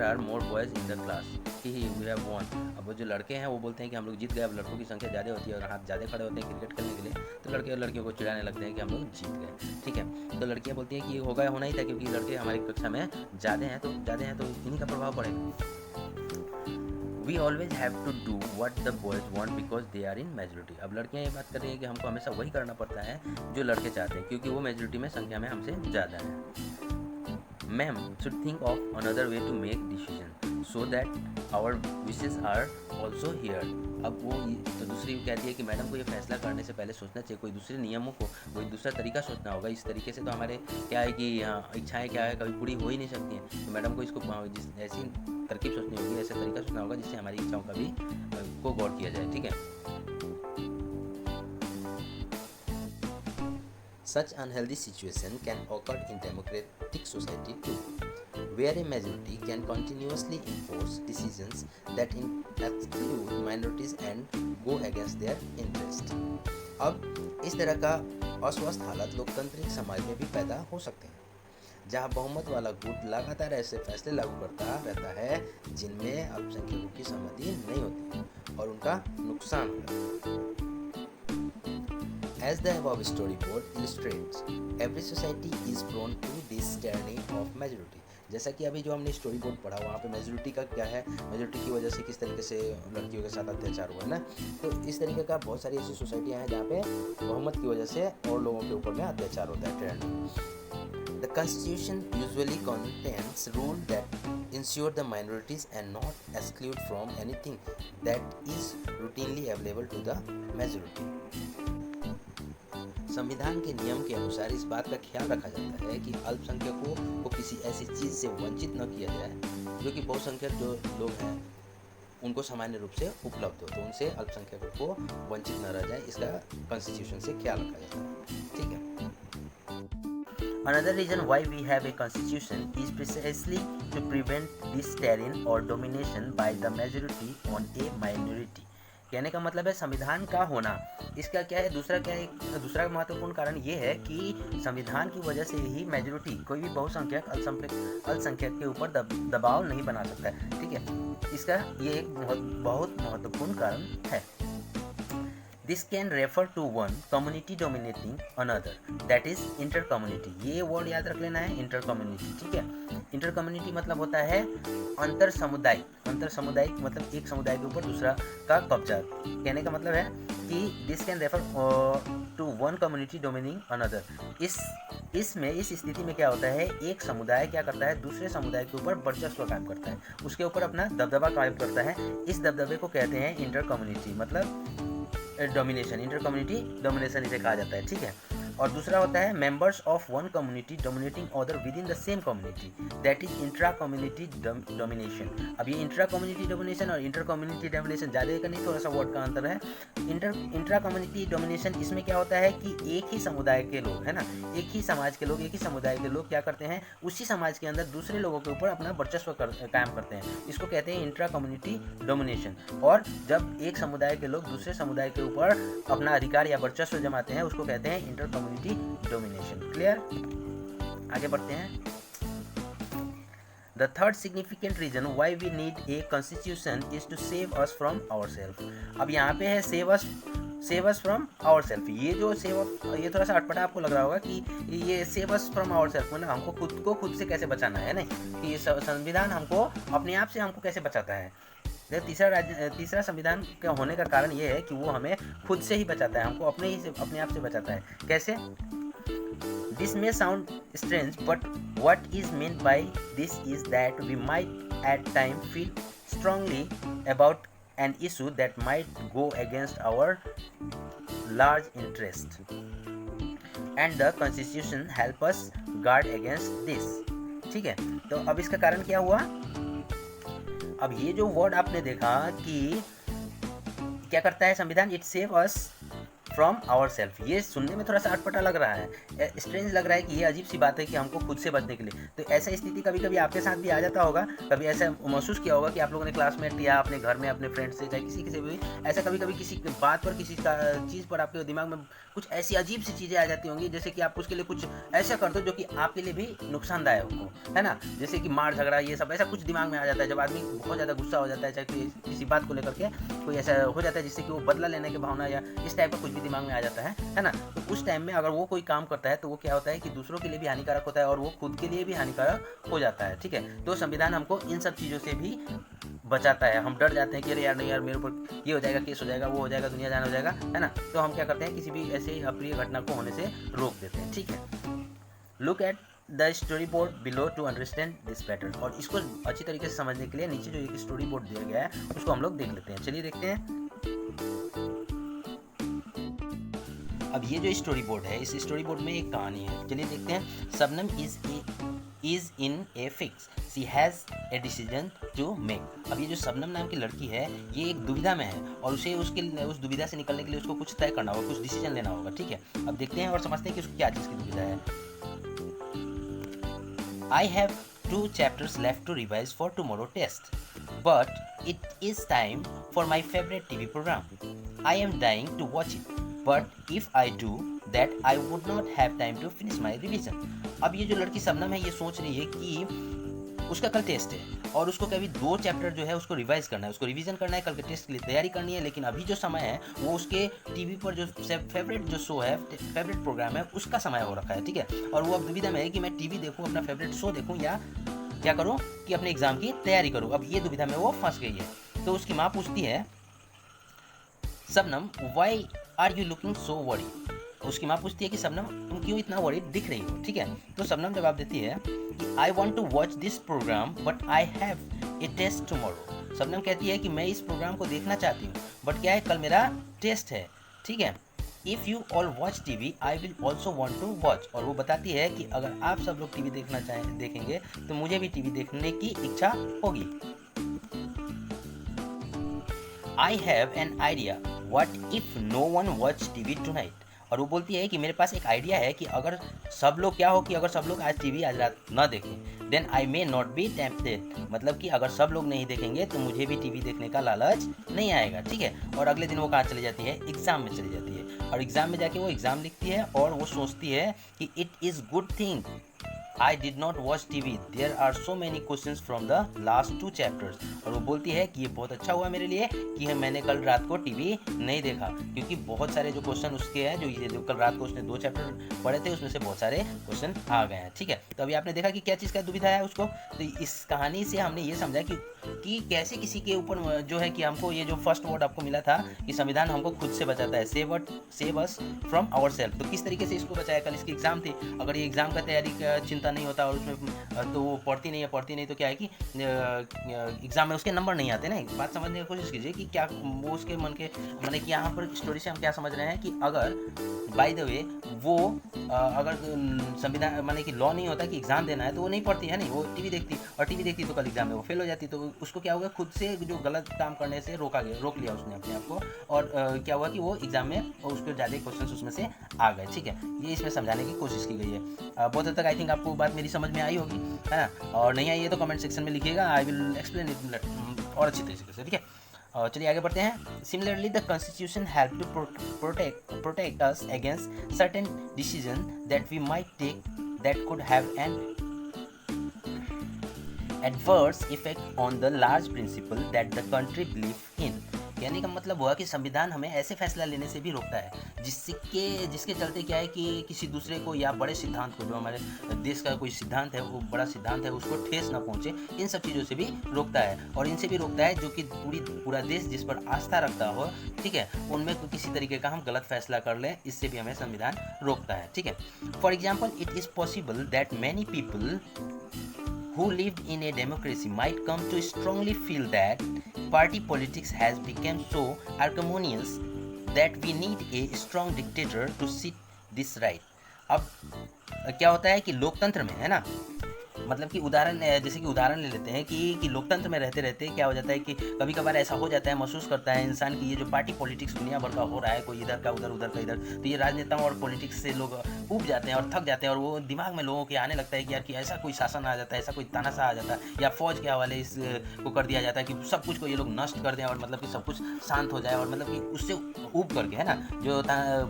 are more boys in the class कि वी हैव वॉन। अब वो जो लड़के हैं वो बोलते हैं कि हम लोग जीत गए। अब लड़कों की संख्या ज़्यादा होती है और हाथ ज़्यादा खड़े होते हैं क्रिकेट खेलने के लिए, तो लड़के और लड़कियों को चिढ़ाने लगते हैं कि हम लोग जीत गए, ठीक है। तो लड़कियाँ बोलती हैं कि ये होना ही था क्योंकि लड़के हमारी कक्षा में ज़्यादा हैं, तो इन्हीं का प्रभाव पड़ेगा। We always have to do what the boys want because they are in majority। अब लड़कियाँ ये बात कर रही हैं कि हमको हमेशा वही करना पड़ता है जो लड़के चाहते हैं क्योंकि वो मेजोरिटी में संख्या में हमसे ज़्यादा है। Ma'am should think of another way to make decision so that our wishes are also heard। अब वो तो दूसरी कहती है कि मैडम को ये फैसला करने से पहले सोचना चाहिए, कोई दूसरे नियमों को, कोई दूसरा तरीका सोचना होगा। इस तरीके से तो हमारे क्या है कि इच्छाएं क्या है कभी पूरी हो ही नहीं सकती हैं, तो मैडम को इसको ऐसी तरकीब सोचनी होगी, ऐसा तरीका सोचना होगा जिससे हमारी इच्छाओं का भी को गौर किया जाए, ठीक है। Such unhealthy situation can occur in democratic society too, where a majority can continuously enforce decisions that exclude minorities and go against their interest। अब इस तरह का अस्वस्थ हालत लोकतांत्रिक समाज में भी पैदा हो सकते हैं जहां बहुमत वाला गुट लगातार ऐसे फैसले लागू करता रहता है जिनमें अल्पसंख्यकों की सहमति नहीं होती और उनका नुकसान होता है। As the above storyboard illustrates, every society is prone to this tyranny of majority। जैसा कि अभी जो हमने स्टोरी बोर्ड पढ़ा वहाँ पे मेजोरिटी का क्या है, मेजोरिटी की वजह से किस तरीके से लड़कियों के साथ अत्याचार हुआ है ना। तो इस तरीके का बहुत सारी ऐसी सोसाइटियाँ हैं जहाँ पे बहुमत की वजह से और लोगों के ऊपर में अत्याचार होता है trend. The Constitution usually contains rules that ensure the minorities and not exclude from anything that is routinely available to the majority. संविधान के नियम के अनुसार इस बात का ख्याल रखा जाता है कि अल्पसंख्यकों को किसी ऐसी चीज़ से वंचित न किया जाए जो कि बहुसंख्यक जो लोग हैं उनको सामान्य रूप से उपलब्ध हो, तो उनसे अल्पसंख्यकों को वंचित न रह जाए, इसका कॉन्स्टिट्यूशन से ख्याल रखा जाता है। ठीक है। Another reason why we have a constitution is precisely to prevent this tyranny or domination by the majority on a minority. कहने का मतलब है संविधान का होना, इसका क्या है, दूसरा महत्वपूर्ण कारण ये है कि संविधान की वजह से ही मेजोरिटी, कोई भी बहुसंख्यक अल्पसंख्यक के ऊपर दबाव नहीं बना सकता है। ठीक है, इसका ये एक बहुत महत्वपूर्ण कारण है। This can refer to one community dominating another, that is intercommunity. ये वर्ड याद रख लेना है, intercommunity। ठीक है, intercommunity मतलब होता है अंतर सामुदायिक मतलब एक समुदाय के ऊपर दूसरा का कब्जा। कहने का मतलब है कि this can refer to one community dominating another. इस स्थिति में क्या होता है, एक समुदाय क्या करता है, दूसरे समुदाय के ऊपर वर्चस्व कायम करता है, उसके ऊपर अपना दबदबा कायम करता है। इस दबदबे को कहते हैं इंटरकम्युनिटी, मतलब डोमिनेशन, इंटर कम्युनिटी डोमिनेशन इसे कहा जाता है। ठीक है, और दूसरा होता है members of one community dominating other with in the same community, that is intra community domination. अब ये इंट्रा कम्युनिटी डोमिनेशन और इंटर कम्युनिटी डोमिनेशन ज़्यादा का नहीं, थोड़ा सा वर्ड का अंतर है। इंट्रा कम्युनिटी डोमिनेशन, इसमें क्या होता है कि एक ही समुदाय के लोग है ना, एक ही समाज के लोग, एक ही समुदाय के लोग क्या करते हैं, उसी समाज के अंदर दूसरे लोगों के ऊपर अपना वर्चस्व कायम करते हैं, इसको कहते हैं इंट्रा कम्युनिटी डोमिनेशन। और जब एक समुदाय के लोग दूसरे समुदाय के ऊपर अपना अधिकार या वर्चस्व जमाते हैं, उसको कहते हैं इंटर कम्युनिटी डोमिनेशन। क्लियर? आगे बढ़ते हैं। The third significant reason why we need a constitution is to save us from ourselves. अब यहाँ पे है save us from ourselves। ये जो ये थोड़ा सा अटपटा आपको लग रहा होगा कि ये save us from ourselves मतलब हमको खुद से कैसे बचाना है ना, कि संविधान हमको अपने आप से हमको कैसे बचाता है। तीसरा संविधान का होने का कारण ये है कि वो हमें खुद से ही बचाता है, हमको अपने आप से बचाता है। कैसे? This may sound strange, but what is meant by this is that we might at times feel strongly about an issue that might go against our large interest, and the Constitution help us guard against this. ठीक है, तो अब इसका कारण क्या हुआ? अब ये जो वर्ड आपने देखा कि क्या करता है संविधान, it save us from our self, ये सुनने में थोड़ा सा अटपटा लग रहा है, स्ट्रेंज लग रहा है कि ये अजीब सी बात है कि हमको खुद से बचने के लिए। तो ऐसा स्थिति कभी कभी आपके साथ भी आ जाता होगा, कभी ऐसा महसूस किया होगा कि आप लोगों ने क्लासमेट या अपने घर में अपने फ्रेंड से, चाहे किसी से भी ऐसा कभी कभी किसी बात पर, किसी चीज़ पर आपके दिमाग में कुछ ऐसी अजीब सी चीज़ें आ जाती होंगी, जैसे कि आप उसके लिए कुछ ऐसा कर दो जो कि आपके लिए भी नुकसानदायक हो, है ना, जैसे कि मार झगड़ा, ये सब ऐसा कुछ दिमाग में आ जाता है जब आदमी बहुत ज़्यादा गुस्सा हो जाता है, चाहे किसी बात को लेकर के कोई ऐसा हो जाता है जिससे कि वो बदला लेने की भावना या इस टाइप का कुछ भी दिमाग में आ जाता है ना। तो उस टाइम में अगर वो कोई काम करता है तो वो क्या होता है कि दूसरों के लिए भी हानिकारक होता है और वो खुद के लिए भी हानिकारक हो जाता है। ठीक है, तो संविधान हमको इन सब चीज़ों से भी बचाता है। हम डर जाते हैं कि अरे यार नहीं यार मेरे ऊपर ये हो जाएगा, केस हो जाएगा, वो हो जाएगा, दुनिया जान हो जाएगा, है ना, तो हम क्या करते हैं किसी भी ऐसे अप्रिय घटना को होने से रोक देते हैं। ठीक है, look at the story board below to understand this pattern. और इसको अच्छी तरीके से समझने के लिए नीचे जो एक स्टोरी बोर्ड दिया गया है उसको हम लोग देख लेते हैं। चलिए देखते हैं। अब ये जो स्टोरी बोर्ड है, इस स्टोरी बोर्ड में एक कहानी है, चलिए देखते हैं। Shabnam is in a fix, she has a decision to make. अब ये जो शबनम नाम की लड़की है ये एक दुविधा में है और उसे उस दुविधा से निकलने के लिए उसको कुछ तय करना होगा, कुछ डिसीजन लेना होगा। ठीक है, अब देखते हैं और समझते हैं कि उसको क्या चीज़ की दुविधा है। I have 2 chapters left to revise for tomorrow test, but it is time for my favorite TV program. I am dying to watch it, but if I do that, I would not have time to finish my revision. अब ये जो लड़की शबनम है ये सोच रही है कि उसका कल टेस्ट है और उसको कभी 2 चैप्टर जो है उसको रिवाइज करना है, उसको रिवीजन करना है, कल के टेस्ट के लिए तैयारी करनी है। लेकिन अभी जो समय है वो उसके टीवी पर जो फेवरेट जो शो है, फेवरेट प्रोग्राम है, उसका समय हो रखा है। ठीक है, और वो अब दुविधा में है कि मैं टीवी देखूं, अपना फेवरेट शो देखूं या क्या करो कि अपने एग्जाम की तैयारी करो। अब ये दुविधा में वो फंस गई है। तो उसकी माँ पूछती है, Shabnam why are you looking so worry. उसकी माँ पूछती है कि शबनम तुम क्यों इतना वरीड दिख रही हो, ठीक है। तो शबनम जवाब देती है कि I want to watch this programme but I have a test tomorrow. Shabnam कहती है कि मैं इस प्रोग्राम को देखना चाहती हूँ, बट क्या है, कल मेरा टेस्ट है, ठीक है। If you all watch TV I will also want to watch. और वो बताती है कि अगर आप सब लोग टीवी देखना देखेंगे तो मुझे भी टीवी देखने की इच्छा होगी। I have an idea what if no one watch TV tonight. और वो बोलती है कि मेरे पास एक आइडिया है कि अगर सब लोग क्या हो कि अगर सब लोग आज टीवी आज रात ना देखें, then I may not be tempted. मतलब कि अगर सब लोग नहीं देखेंगे तो मुझे भी टीवी देखने का लालच नहीं आएगा, ठीक है। और अगले दिन वो कहाँ चली जाती है, एग्जाम में चली जाती है। और एग्जाम में जाके वो एग्जाम लिखती है और वो सोचती है कि it is good thing I did not watch TV. There are so many questions from the last 2 chapters. और वो बोलती है कि ये बहुत अच्छा हुआ मेरे लिए कि मैंने कल रात को टीवी नहीं देखा, क्योंकि बहुत सारे जो क्वेश्चन उसके हैं, जो कल रात को उसने 2 चैप्टर पढ़े थे, उसमें से बहुत सारे क्वेश्चन आ गए हैं, ठीक है। तो अभी आपने देखा कि क्या चीज़ का दुविधा है उसको। तो इस कहानी से हमने ये समझा कि कैसे किसी के ऊपर जो है कि हमको ये जो फर्स्ट वर्ड आपको मिला था कि संविधान हमको खुद से बचाता है, save us from our self. तो किस तरीके से इसको बचाया, कल इसकी एग्जाम थी, अगर ये एग्जाम का तैयारी का चिंता नहीं होता और उसमें तो वो पढ़ती नहीं तो क्या है कि एग्जाम में उसके नंबर नहीं आते ना। बात समझने की कोशिश कीजिए कि क्या वो उसके मन के मैंने कि यहाँ पर स्टोरी से हम क्या समझ रहे हैं कि अगर बाय द वे वो अगर संविधान माने कि लॉ नहीं होता कि एग्जाम देना है तो वो नहीं पढ़ती है, नहीं वो टीवी देखती, और टीवी देखती तो कल एग्जाम में वो फेल हो जाती। तो उसको क्या होगा, खुद से जो गलत काम करने से रोक लिया उसने अपने आप को, और क्या हुआ कि वो एग्जाम में उसको ज़्यादा क्वेश्चन उसमें से आ गए, ठीक है। ये इसमें समझाने की कोशिश की गई है। बहुत हद तक आई थिंक आपको बात मेरी समझ में आई होगी, है ना। और नहीं आई है तो कमेंट सेक्शन में लिखिएगा, आई विल एक्सप्लेन इट और अच्छी तरीके से, ठीक है। चलिए आगे बढ़ते हैं। Similarly the constitution help to protect us against certain decision that we might take that could have an adverse effect on the large principle that the country believe in. कहने का मतलब हुआ कि संविधान हमें ऐसे फैसला लेने से भी रोकता है जिसके चलते क्या है कि किसी दूसरे को या बड़े सिद्धांत को, जो हमारे देश का कोई सिद्धांत है, वो बड़ा सिद्धांत है, उसको ठेस ना पहुंचे, इन सब चीज़ों से भी रोकता है। और इनसे भी रोकता है जो कि पूरा देश जिस पर आस्था रखता हो, ठीक है, उनमें किसी तरीके का हम गलत फैसला कर लें, इससे भी हमें संविधान रोकता है, ठीक है। For example it is possible that many people who lived in a democracy might come to strongly feel that party politics has become so acrimonious that we need a strong dictator to set this right. अब क्या होता है कि लोकतंत्र में, है ना, मतलब कि जैसे कि उदाहरण ले लेते हैं कि लोकतंत्र में रहते रहते क्या हो जाता है कि कभी कभार ऐसा हो जाता है, महसूस करता है इंसान की ये जो पार्टी पॉलिटिक्स दुनिया भर का हो रहा है, कोई इधर का उधर का इधर, तो ये राजनेताओं और पॉलिटिक्स से लोग ऊब जाते हैं और थक जाते हैं, और वो दिमाग में लोगों के आने लगता है कि यार कि ऐसा कोई शासन आ जाता है, ऐसा कोई तानाशाह आ जाता है, या फौज के हवाले इसको कर दिया जाता है कि सब कुछ को ये लोग नष्ट कर दें और मतलब कि सब कुछ शांत हो जाए, और मतलब कि उससे ऊब करके, है ना, जो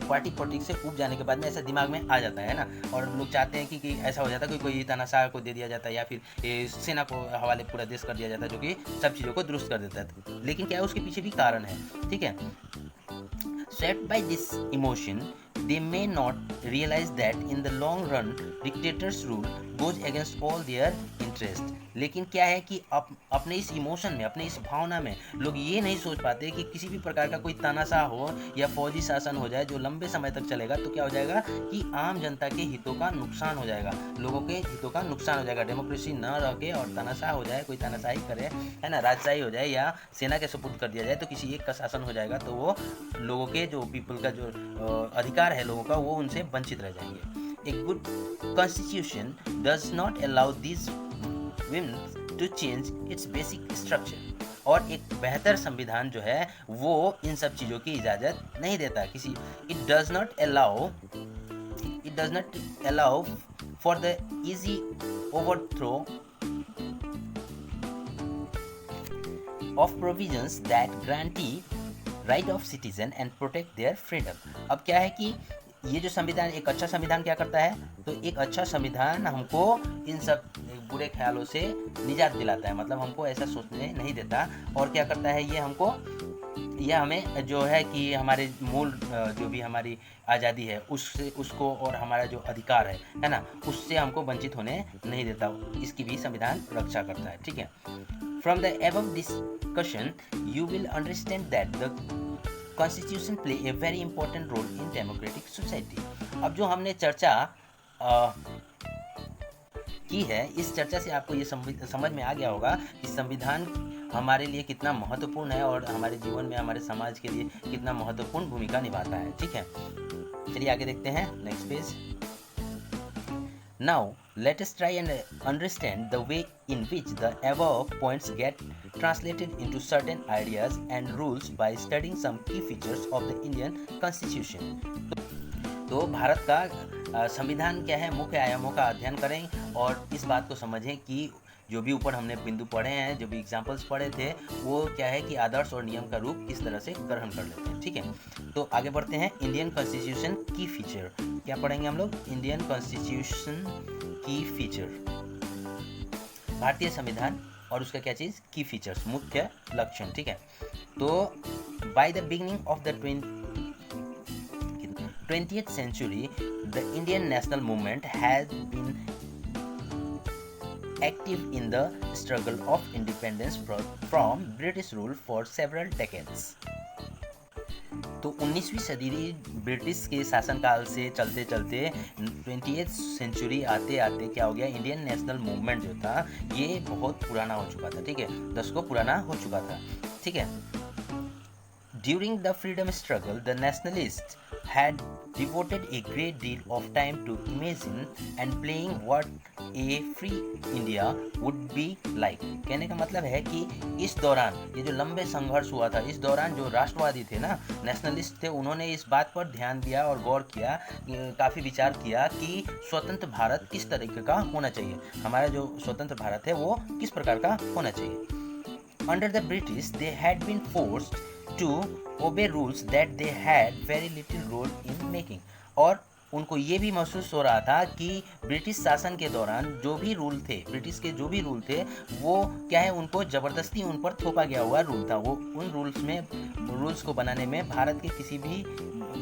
पार्टी पॉलिटिक्स से ऊब जाने के बाद में ऐसा दिमाग में आ जाता है ना, और लोग चाहते हैं कि ऐसा हो जाता है कोई तानाशाह को दे दिया जाता है या फिर सेना को हवाले पूरा देश कर दिया जाता है, जो कि सब चीज़ों को दुरुस्त कर देता है। लेकिन क्या है, उसके पीछे भी कारण है, ठीक है। Swept by this emotion, they may not realize that in the long run, dictators' rule goes against all their interest. लेकिन क्या है कि अपने इस इमोशन में, अपने इस भावना में लोग ये नहीं सोच पाते कि किसी भी प्रकार का कोई तानाशाह हो या फौजी शासन हो जाए जो लंबे समय तक चलेगा, तो क्या हो जाएगा कि आम जनता के हितों का नुकसान हो जाएगा, लोगों के हितों का नुकसान हो जाएगा। डेमोक्रेसी न रह के और तानाशाह हो जाए, कोई तानाशाही करे, है ना, राजशाही हो जाए या सेना के सुपुर्द कर दिया जाए, तो किसी एक का शासन हो जाएगा, तो वो लोगों के जो पीपल का जो अधिकार है लोगों का, वो उनसे वंचित रह जाएंगे। A good constitution does not allow this to change its basic structure. और एक बेहतर संविधान जो है वो इन सब चीज़ों की इजाज़त नहीं देता किसी। It does not allow for the easy overthrow of provisions that guarantee right of citizen and protect their freedom. अब क्या है कि ये जो संविधान, एक अच्छा संविधान क्या करता है, तो एक अच्छा संविधान हमको इन सब बुरे ख्यालों से निजात दिलाता है, मतलब हमको ऐसा सोचने नहीं देता, और क्या करता है, ये हमको यह हमें जो है कि हमारे मूल जो भी हमारी आज़ादी है उसको और हमारा जो अधिकार है ना, उससे हमको वंचित होने नहीं देता, इसकी भी संविधान रक्षा करता है। ठीक है, from the above discussion you will understand that the constitution play a very important role in democratic society. अब जो हमने चर्चा की है, इस चर्चा से आपको ये समझ में आ गया होगा कि संविधान हमारे लिए कितना महत्वपूर्ण है और हमारे जीवन में, हमारे समाज के लिए कितना महत्वपूर्ण भूमिका निभाता है। ठीक है, चलिए आगे देखते हैं, next page. Now let us try and understand the way in which the above points get translated into certain ideas and rules by studying some key features of the Indian Constitution. तो भारत का संविधान क्या है, मुख्य आयामों का अध्ययन करें और इस बात को समझें कि जो भी ऊपर हमने बिंदु पढ़े हैं, जो भी एग्जाम्पल्स पढ़े थे, वो क्या है कि आदर्श और नियम का रूप किस तरह से ग्रहण कर लेते हैं। ठीक है, तो आगे बढ़ते हैं। इंडियन कॉन्स्टिट्यूशन की फीचर, क्या पढ़ेंगे हम लोग? इंडियन कॉन्स्टिट्यूशन की फीचर, भारतीय संविधान और उसका क्या चीज़? की फीचर्स, मुख्य लक्षण। ठीक है, तो by the beginning of the 20th century, the Indian national movement has been active in the struggle of independence from British rule for several decades. तो 19वीं सदी ब्रिटिश के शासनकाल से चलते चलते 20th सेंचुरी आते आते क्या हो गया, इंडियन नेशनल मूवमेंट जो था ये बहुत पुराना हो चुका था। ठीक है, दशकों पुराना हो चुका था। ठीक है, during the freedom struggle the nationalist had devoted a great deal of time to imagine and playing what a free India would be like. कहने का मतलब है कि इस दौरान, ये जो लंबे संघर्ष हुआ था, इस दौरान जो राष्ट्रवादी थे ना, नेशनलिस्ट थे, उन्होंने इस बात पर ध्यान दिया और गौर किया, काफ़ी विचार किया कि स्वतंत्र भारत किस तरीके का होना चाहिए, हमारा जो स्वतंत्र भारत है वो किस प्रकार का होना चाहिए। Under the British, they had been forced to obey rules that they had very little role in making. और उनको ये भी महसूस हो रहा था कि ब्रिटिश शासन के दौरान जो भी रूल थे, ब्रिटिश के जो भी रूल थे, वो क्या है, उनको ज़बरदस्ती उन पर थोपा गया हुआ रूल था। वो उन रूल्स को बनाने में भारत के किसी भी,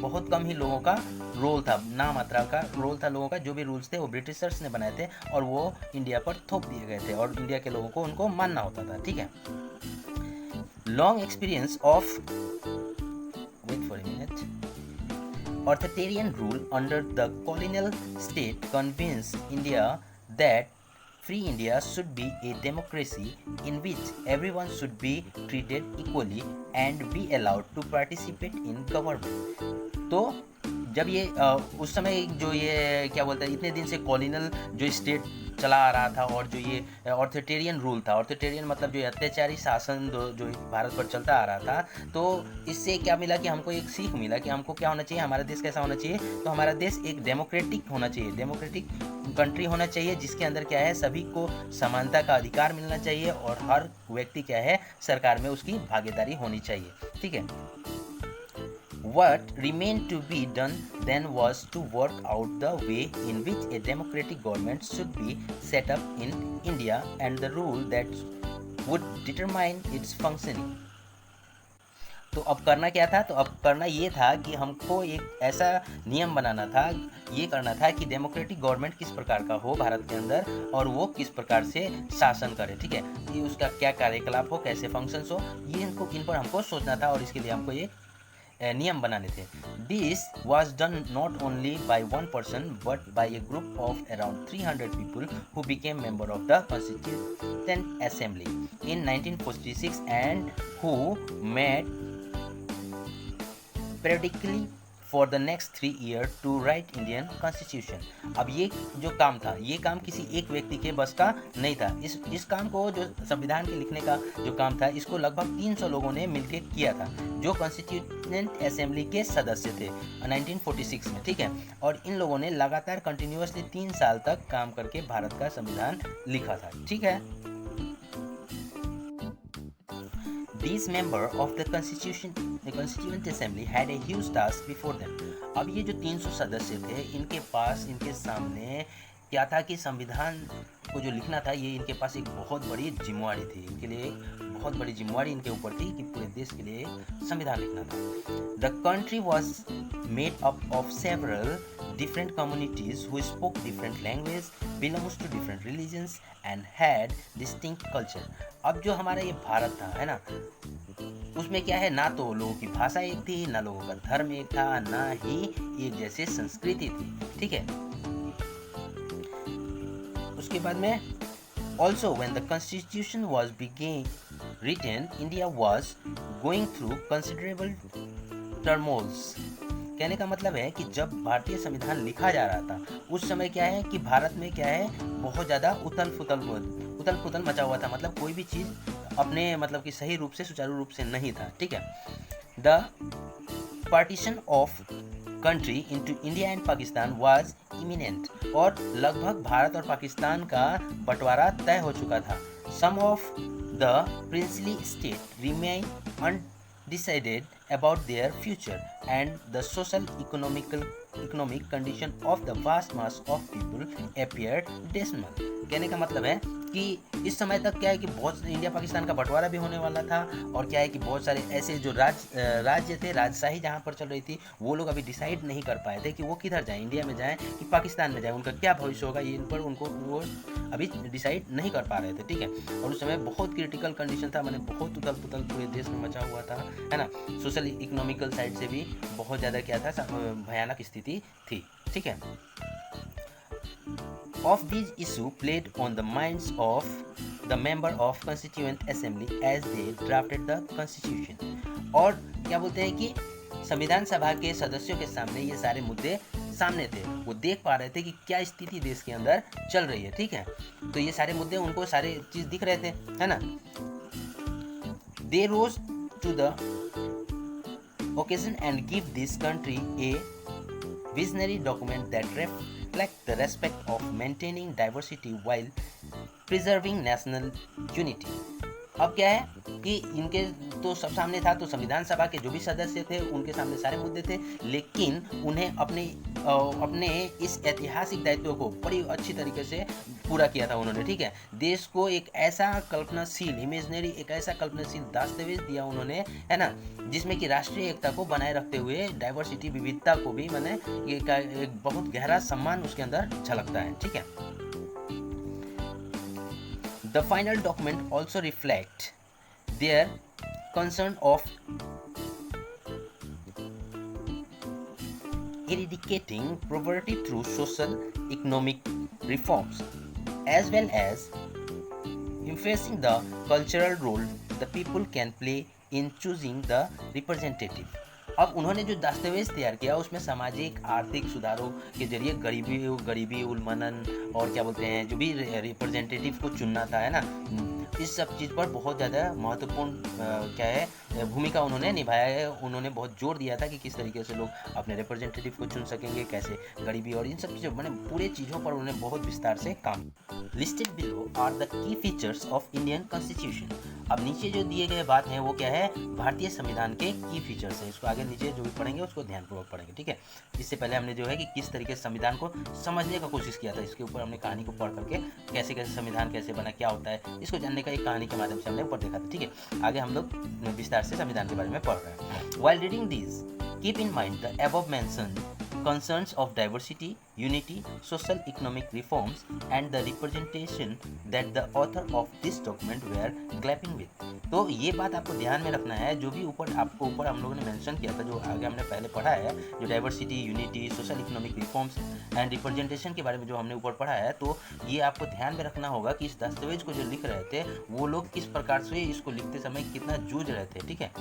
बहुत कम ही लोगों का रोल था, ना मात्रा का रोल था लोगों का। जो भी रूल्स थे वो ब्रिटिशर्स ने बनाए थे और वो इंडिया पर थोप दिए गए थे और इंडिया के लोगों को उनको मानना होता था। ठीक है, long experience of authoritarian rule under the colonial state convinced India that free India should be a democracy in which everyone should be treated equally and be allowed to participate in government. तो जब ये उस समय जो ये क्या बोलते हैं, इतने दिन से कॉलोनियल जो स्टेट चला आ रहा था और जो ये ऑर्थोटेरियन रूल था, ऑर्थोटेरियन मतलब जो अत्याचारी शासन जो भारत पर चलता आ रहा था, तो इससे क्या मिला कि हमको एक सीख मिला कि हमको क्या होना चाहिए, हमारा देश कैसा होना चाहिए। तो हमारा देश एक डेमोक्रेटिक होना चाहिए, डेमोक्रेटिक कंट्री होना चाहिए, जिसके अंदर क्या है, सभी को समानता का अधिकार मिलना चाहिए और हर व्यक्ति क्या है, सरकार में उसकी भागीदारी होनी चाहिए। ठीक है, What remained to be done then was to work out the way in which a democratic government should be set up in India and the rule that would determine its functioning. तो अब करना क्या था? तो अब करना ये था कि हमको एक ऐसा नियम बनाना था, ये करना था कि डेमोक्रेटिक गवर्नमेंट किस प्रकार का हो भारत के अंदर और वो किस प्रकार से शासन करे। ठीक है, ये उसका क्या कार्यकलाप हो, कैसे फंक्शंस हो, ये इन पर हमको सोचना था और इसके लिए हमको ये नियम बनाने थे। This was done not only by one person but by A group of around 300 people who became member of the constituent assembly in 1946 and who made periodically for the next 3 years to write Indian Constitution. अब ये जो काम था, ये काम किसी एक व्यक्ति के बस का नहीं था। इस काम को, जो संविधान के लिखने का जो काम था, इसको लगभग 300 लोगों ने मिलकर किया था, जो कॉन्स्टिट्यूएंट असेंबली के सदस्य थे 1946 में। ठीक है, और इन लोगों ने लगातार कंटिन्यूअसली 3 साल तक काम करके भारत का संविधान लिखा था। ठीक है, These members of the Constituent Assembly had a huge task before them. अब ये जो 300 सदस्य थे, इनके पास, इनके सामने क्या था कि संविधान को जो लिखना था ये इनके पास एक बहुत बड़ी जिम्मेवारी थी, इनके लिए एक बहुत बड़ी जिम्मेवारी इनके ऊपर थी कि पूरे देश के लिए संविधान लिखना था। The country was made up of several different communities who spoke different language, belongs to different religions and had distinct culture। अब जो हमारा ये भारत था, है ना, उसमें क्या है, ना तो लोगों की भाषा एक थी, ना लोगों का धर्म एक था, ना ही एक जैसे संस्कृति थी, ठीक है। उसके बाद में also when the constitution was being written, India was going through considerable turmoils। कहने का मतलब है कि जब भारतीय संविधान लिखा जा रहा था उस समय क्या है कि भारत में क्या है, बहुत ज़्यादा उथल पुथल मचा हुआ था, मतलब कोई भी चीज़ अपने मतलब कि सही रूप से, सुचारू रूप से नहीं था, ठीक है। The partition of country into India and Pakistan was imminent, और लगभग भारत और पाकिस्तान का बंटवारा तय हो चुका था। Some of the princely state remain undecided about their future and the social economic condition of the vast mass of people appeared dismal। कहने का मतलब है कि इस समय तक क्या है कि बहुत इंडिया पाकिस्तान का बंटवारा भी होने वाला था, और क्या है कि बहुत सारे ऐसे जो राज्य थे, राजशाही जहाँ पर चल रही थी, वो लोग अभी डिसाइड नहीं कर पाए थे कि वो किधर जाएं, इंडिया में जाएं कि पाकिस्तान में जाएं, उनका क्या भविष्य होगा ये इन पर उनको वो अभी डिसाइड नहीं कर पा रहे थे, ठीक है। और उस समय बहुत क्रिटिकल कंडीशन था, मैंने बहुत उथल पुथल पूरे देश में मचा हुआ था, है ना। सोशल इकोनॉमिकल साइड से भी बहुत ज़्यादा क्या था, भयानक स्थिति थी, ठीक है। Of these issue played on the minds of the member of Constituent Assembly as they drafted the Constitution। और क्या बोलते हैं कि संविधान सभा के सदस्यों के सामने ये सारे मुद्दे सामने थे, वो देख पा रहे थे कि क्या स्थिति देश के अंदर चल रही है, ठीक है। तो ये सारे मुद्दे उनको सारे चीज दिख रहे थे, है ना। They rose to the occasion and give this country a visionary document that reflect the respect of maintaining diversity while preserving national unity। अब क्या है कि इनके तो सब सामने था, तो संविधान सभा के जो भी सदस्य थे उनके सामने सारे मुद्दे थे, लेकिन उन्हें अपने इस ऐतिहासिक दायित्व को बड़ी अच्छी तरीके से पूरा किया था उन्होंने, ठीक है। देश को एक ऐसा कल्पनाशील इमेजनरी, एक ऐसा कल्पनाशील दस्तावेज दिया उन्होंने, है ना, जिसमें कि राष्ट्रीय एकता को बनाए रखते हुए डाइवर्सिटी, विविधता को भी मैंने एक बहुत गहरा सम्मान उसके अंदर झलकता है, ठीक है। The final document also reflect their concern of eradicating poverty through social economic reforms, as well as emphasizing the cultural role the people can play in choosing the representative। अब उन्होंने जो दस्तावेज तैयार किया उसमें सामाजिक आर्थिक सुधारों के जरिए गरीबी उन्मूलन और क्या बोलते हैं जो भी रिप्रेजेंटेटिव को चुनना था, है ना, इस सब चीज़ पर बहुत ज़्यादा महत्वपूर्ण क्या है भूमिका उन्होंने निभाया है। उन्होंने बहुत जोर दिया था कि किस तरीके से लोग अपने रिप्रेजेंटेटिव को चुन सकेंगे, कैसे गरीबी और इन सब चीज़ों मैंने पूरे चीज़ों पर उन्होंने बहुत विस्तार से काम। Listed below are the key features of Indian constitution. अब नीचे जो दिए गए बात हैं वो क्या है, भारतीय संविधान के की फीचर्स हैं। इसको आगे नीचे जो भी पढ़ेंगे उसको ध्यानपूर्वक पढ़ेंगे, ठीक है। इससे पहले हमने जो है कि किस तरीके से संविधान को समझने का कोशिश किया था, इसके ऊपर हमने कहानी को पढ़ करके कैसे कैसे संविधान कैसे बना, क्या होता है, इसको जानने का एक कहानी के माध्यम से हमने ऊपर देखा था, ठीक है। आगे हम लोग विस्तार से संविधान के बारे में पढ़ रहे हैं। While reading these, keep in mind the above mentioned concerns of diversity, unity, social economic reforms and the representation that the author of this document were grappling with। तो ये बात आपको ध्यान में रखना है, जो भी ऊपर हम लोगों ने मेंशन किया था, जो आगे हमने पहले पढ़ा है, जो diversity, unity, social economic reforms and representation के बारे में जो हमने ऊपर पढ़ा है, तो ये आपको ध्यान में रखना होगा कि इस दस्तावेज को जो लिख रहे थे वो लोग किस प्रकार से इसको लिखते समय कितना जूझ रहे थे, ठीक है,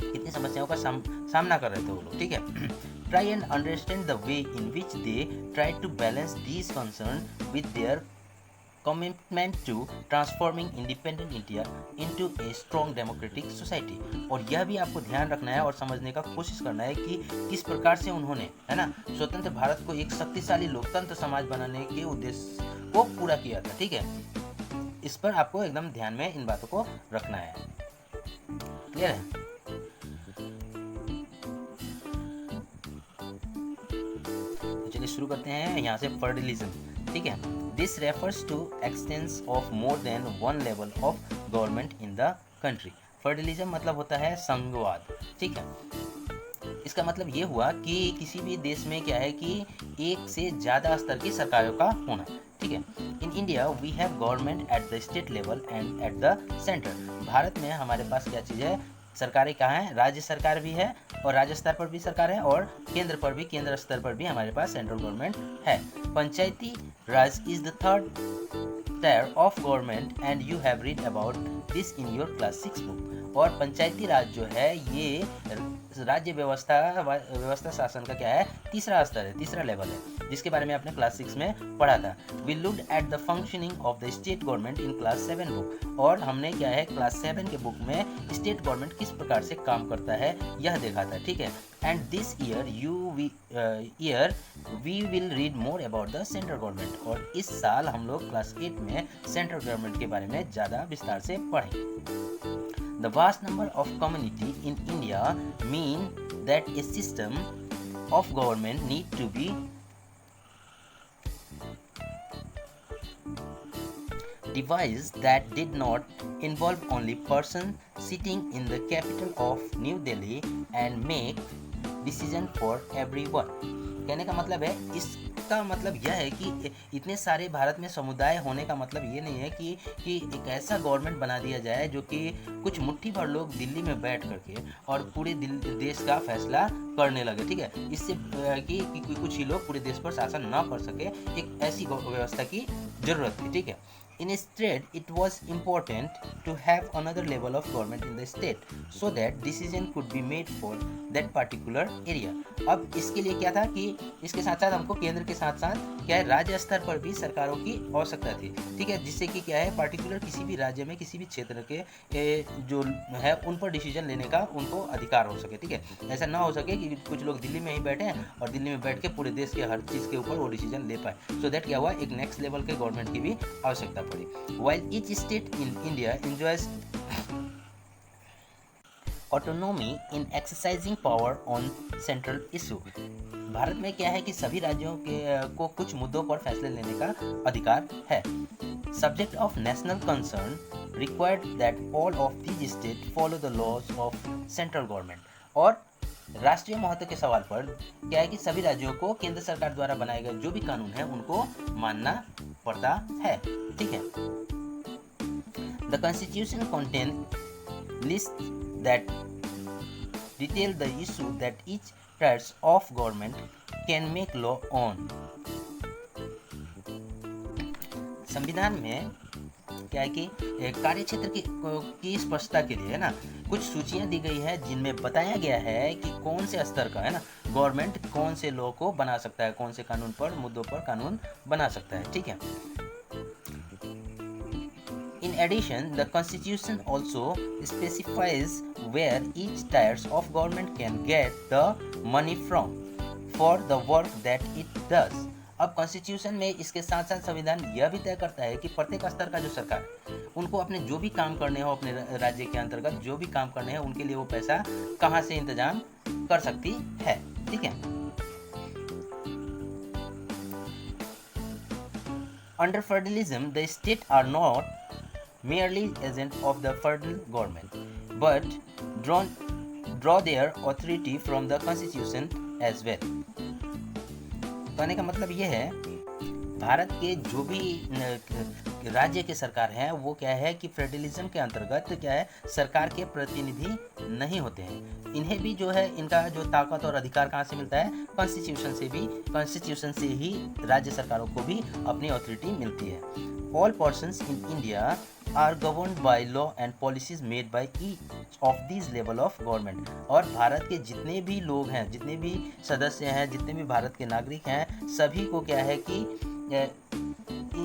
कितनी समस्याओं का सामना कर रहे थे वो लोग, ठीक है। Try and understand the way in which they try to balance these concerns with their commitment to transforming independent India into a strong democratic society। और यह भी आपको ध्यान रखना है और समझने का कोशिश करना है कि किस प्रकार से उन्होंने, है ना, स्वतंत्र भारत को एक शक्तिशाली लोकतंत्र समाज बनाने के उद्देश्य को पूरा किया था, ठीक है। इस पर आपको एकदम ध्यान में इन बातों को रखना है, क्लियर है। चलिए शुरू करते हैं यहाँ से। फेडरलिज्म, ठीक है, this refers to existence of more than one level of government in the country. Federalism मतलब होता है संघवाद, ठीक है। इसका मतलब ये हुआ कि किसी भी देश में क्या है कि एक से ज़्यादा स्तर की सरकारों का होना, ठीक है। In India we have government at the state level and at the centre. Bharat में हमारे पास क्या चीज़ है, सरकारें कहाँ हैं, राज्य सरकार भी है और राज्य स्तर पर भी सरकार है, और केंद्र पर भी, केंद्र स्तर पर भी हमारे पास सेंट्रल गवर्नमेंट है। Panchayati Raj is the third tier of government and you have read about this in your class 6 book. और पंचायती राज जो है ये राज्य व्यवस्था शासन का क्या है, तीसरा स्तर है, तीसरा लेवल है, जिसके बारे में आपने क्लास 6 में पढ़ा था। We looked at the functioning of the state government in class 7 book. और हमने क्या है क्लास 7 के बुक में स्टेट गवर्नमेंट किस प्रकार से काम करता है यह देखा था, ठीक है। And this year we will read more about the central government. और इस साल हम लोग क्लास 8 में सेंट्रल गवर्नमेंट के बारे में ज़्यादा विस्तार से पढ़ेंगे। The vast number of community in India mean that a system of government need to be devised that did not involve only person sitting in the capital of New Delhi and make decision for everyone। कहने का मतलब है, इसका मतलब यह है कि इतने सारे भारत में समुदाय होने का मतलब ये नहीं है कि एक ऐसा गवर्नमेंट बना दिया जाए जो कि कुछ मुट्ठी भर लोग दिल्ली में बैठ करके और पूरे देश का फैसला करने लगे, ठीक है। इससे कि कुछ ही लोग पूरे देश पर शासन ना कर सके, एक ऐसी व्यवस्था की जरूरत थी, ठीक है। Instead, it was important to have another level of government in the state so that decision could be made for that particular area। अब इसके लिए क्या था कि इसके साथ साथ हमको केंद्र के साथ साथ क्या है राज्य स्तर पर भी सरकारों की आवश्यकता थी, ठीक है, जिससे कि क्या है पार्टिकुलर किसी भी राज्य में किसी भी क्षेत्र के जो है उन पर डिसीजन लेने का उनको अधिकार हो सके, ठीक है। ऐसा ना हो सके कि कुछ लोग दिल्ली में ही बैठे हैं और दिल्ली में बैठ के पूरे देश के हर चीज़ के ऊपर वो डिसीजन ले पाए। सो दैट क्या हुआ, एक नेक्स्ट लेवल के गवर्नमेंट की भी आवश्यकता पड़ी। While each state in India enjoys autonomy in exercising power on central issue। Bharat में क्या है कि सभी राज्यों को कुछ मुद्दों पर फैसले लेने का अधिकार है। Subject of national concern required that all of these states follow the laws of central government। और राष्ट्रीय महत्व के सवाल पर क्या है कि सभी राज्यों को केंद्र सरकार द्वारा बनाए गए जो भी कानून है उनको मानना पड़ता है, ठीक है। The Constitution contains lists that detail the issue that each tiers of government can make law on। संविधान में क्या है कि कार्य क्षेत्र की स्पष्टता के लिए है ना कुछ सूचियां दी गई है जिनमें बताया गया है कि कौन से स्तर का है ना गवर्नमेंट कौन से लॉ को बना सकता है, कौन से कानून पर मुद्दों पर कानून बना सकता है, ठीक है। In addition, the Constitution also specifies where each tiers of government can get the money from for the work that it does। अब कॉन्स्टिट्यूशन में इसके साथ साथ संविधान यह भी तय करता है कि प्रत्येक स्तर का जो सरकार उनको अपने जो भी काम करने हो अपने राज्य के अंतर्गत जो भी काम करने हैं उनके लिए वो पैसा कहाँ से इंतजाम कर सकती है, ठीक है। Under federalism, the states are not merely agents of the federal government, but draw their authority from the constitution as well। कहने का मतलब ये है भारत के जो भी राज्य के सरकार हैं वो क्या है कि फेडरलिज्म के अंतर्गत क्या है सरकार के प्रतिनिधि नहीं होते हैं। इन्हें भी जो है इनका जो ताकत और अधिकार कहाँ से मिलता है, कॉन्स्टिट्यूशन से ही राज्य सरकारों को भी अपनी अथॉरिटी मिलती है। All persons in India are governed by law and policies made by each of this level of government. और भारत के जितने भी लोग हैं, जितने भी सदस्य हैं, जितने भी भारत के नागरिक हैं, सभी को क्या है कि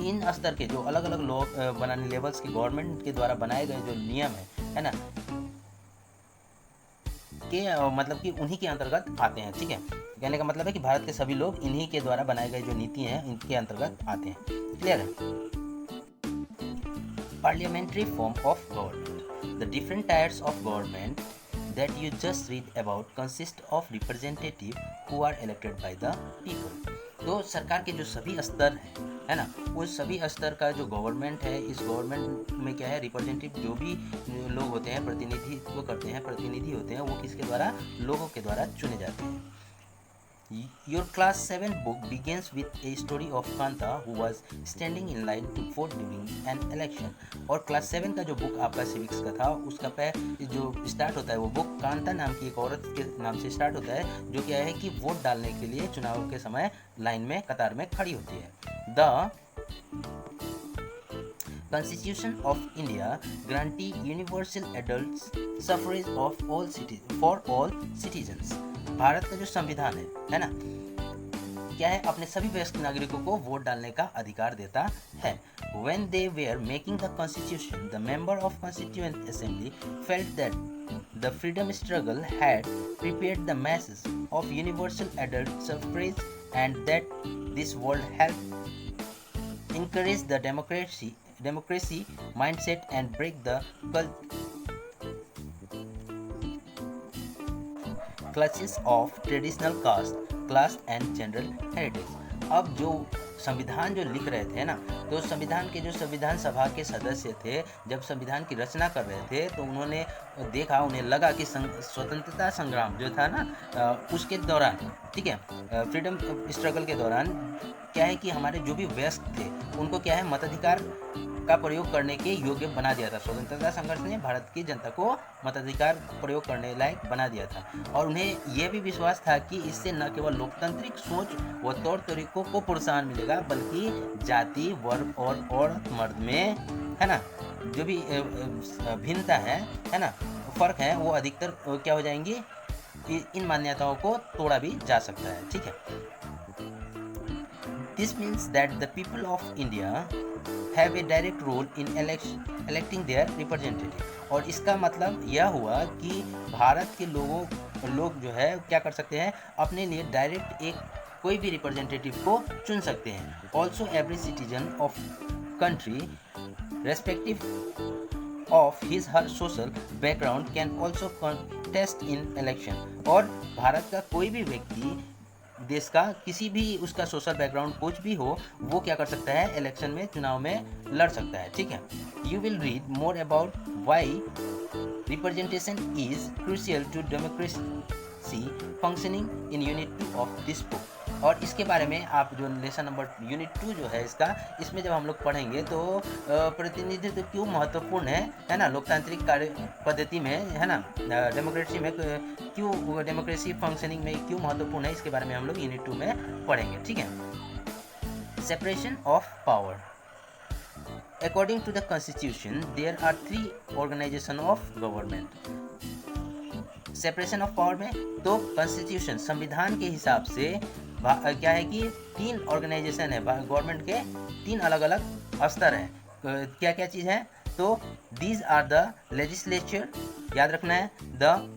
इन स्तर के जो अलग अलग लोग बनाने लेवल्स के गवर्नमेंट के द्वारा बनाए गए जो नियम है ना के मतलब कि उन्हीं के अंतर्गत आते हैं, ठीक है। कहने का मतलब है कि भारत के सभी लोग इन्हीं के द्वारा बनाए गए जो नीति हैं इनके अंतर्गत आते हैं। क्लियर है। Parliamentary form of government। The different tiers of government that you just read about consist of representatives who are elected by the people। तो सरकार के जो सभी स्तर हैं, है ना, वो सभी स्तर का जो गवर्नमेंट है, इस गवर्नमेंट में क्या है, रिप्रेजेंटेटिव जो भी लोग होते हैं, प्रतिनिधित्व करते हैं, प्रतिनिधि होते हैं, वो किसके द्वारा, लोगों के द्वारा चुने जाते हैं। Your class 7 book begins with a story of Kanta who was standing in line to vote during an election। और क्लास 7 का जो बुक आपका सिविक्स का था, उसका जो स्टार्ट होता है, वो बुक कांता नाम की एक औरत के नाम से स्टार्ट होता है, जो क्या है कि वोट डालने के लिए चुनाव के समय लाइन में, कतार में खड़ी होती है। The Constitution of India guarantee universal adult suffrage of for all citizens। Bharat का जो संविधान है ना, क्या है, अपने सभी वयस्क नागरिकों को वोट डालने का अधिकार देता है। When they were making the constitution, the member of Constituent Assembly felt that the freedom struggle had prepared the masses of universal adult suffrage and that this would help encourage the democracy mindset and break the clutches of traditional caste, class and general heritage। अब जो संविधान जो लिख रहे थे ना, तो संविधान के जो संविधान सभा के सदस्य थे, जब संविधान की रचना कर रहे थे, तो उन्होंने देखा, उन्हें लगा कि स्वतंत्रता संग्राम जो था ना, उसके दौरान, ठीक है, फ्रीडम स्ट्रगल के दौरान क्या है कि हमारे जो भी वयस्क थे, उनको क्या है, मताधिकार का प्रयोग करने के योग्य बना दिया था। स्वतंत्रता संघर्ष ने भारत की जनता को मताधिकार प्रयोग करने लायक बना दिया था, और उन्हें यह भी विश्वास था कि इससे न केवल लोकतांत्रिक सोच व तौर तरीकों को प्रोत्साहन मिलेगा, बल्कि जाति, वर्ग और औरत मर्द में, है ना, जो भी भिन्नता है ना, फर्क है, वो अधिकतर क्या हो जाएंगी, इन मान्यताओं को तोड़ा भी जा सकता है। ठीक है, This means that the people of India have a direct role in electing their representative। और इसका मतलब यह हुआ कि भारत के लोग जो है क्या कर सकते हैं, अपने लिए डायरेक्ट एक कोई भी रिप्रेजेंटेटिव को चुन सकते हैं। Also every citizen of country respective of his her social background can also contest in election. और भारत का कोई भी व्यक्ति, देश का किसी भी उसका सोशल बैकग्राउंड कुछ भी हो, वो क्या कर सकता है, इलेक्शन में, चुनाव में लड़ सकता है। ठीक है, you will read more about why representation is crucial to democracy functioning in unit 2 of this book. और इसके बारे में आप जो लेसन नंबर यूनिट 2 जो है इसका, इसमें जब हम लोग पढ़ेंगे तो प्रतिनिधित्व क्यों महत्वपूर्ण है ना, लोकतांत्रिक कार्य पद्धति में, है ना, डेमोक्रेसी में क्यों, डेमोक्रेसी फंक्शनिंग में क्यों महत्वपूर्ण है, इसके बारे में हम लोग यूनिट 2 में पढ़ेंगे। ठीक है, separation of power. According to the constitution there are 3 organisation of government. Separation of power में तो कॉन्स्टिट्यूशन, संविधान के हिसाब से क्या है कि 3 ऑर्गेनाइजेशन है, गवर्नमेंट के 3 अलग अलग स्तर हैं। क्या क्या चीज़ है, तो दीज आर द लेजिस्लेचर, याद रखना है, the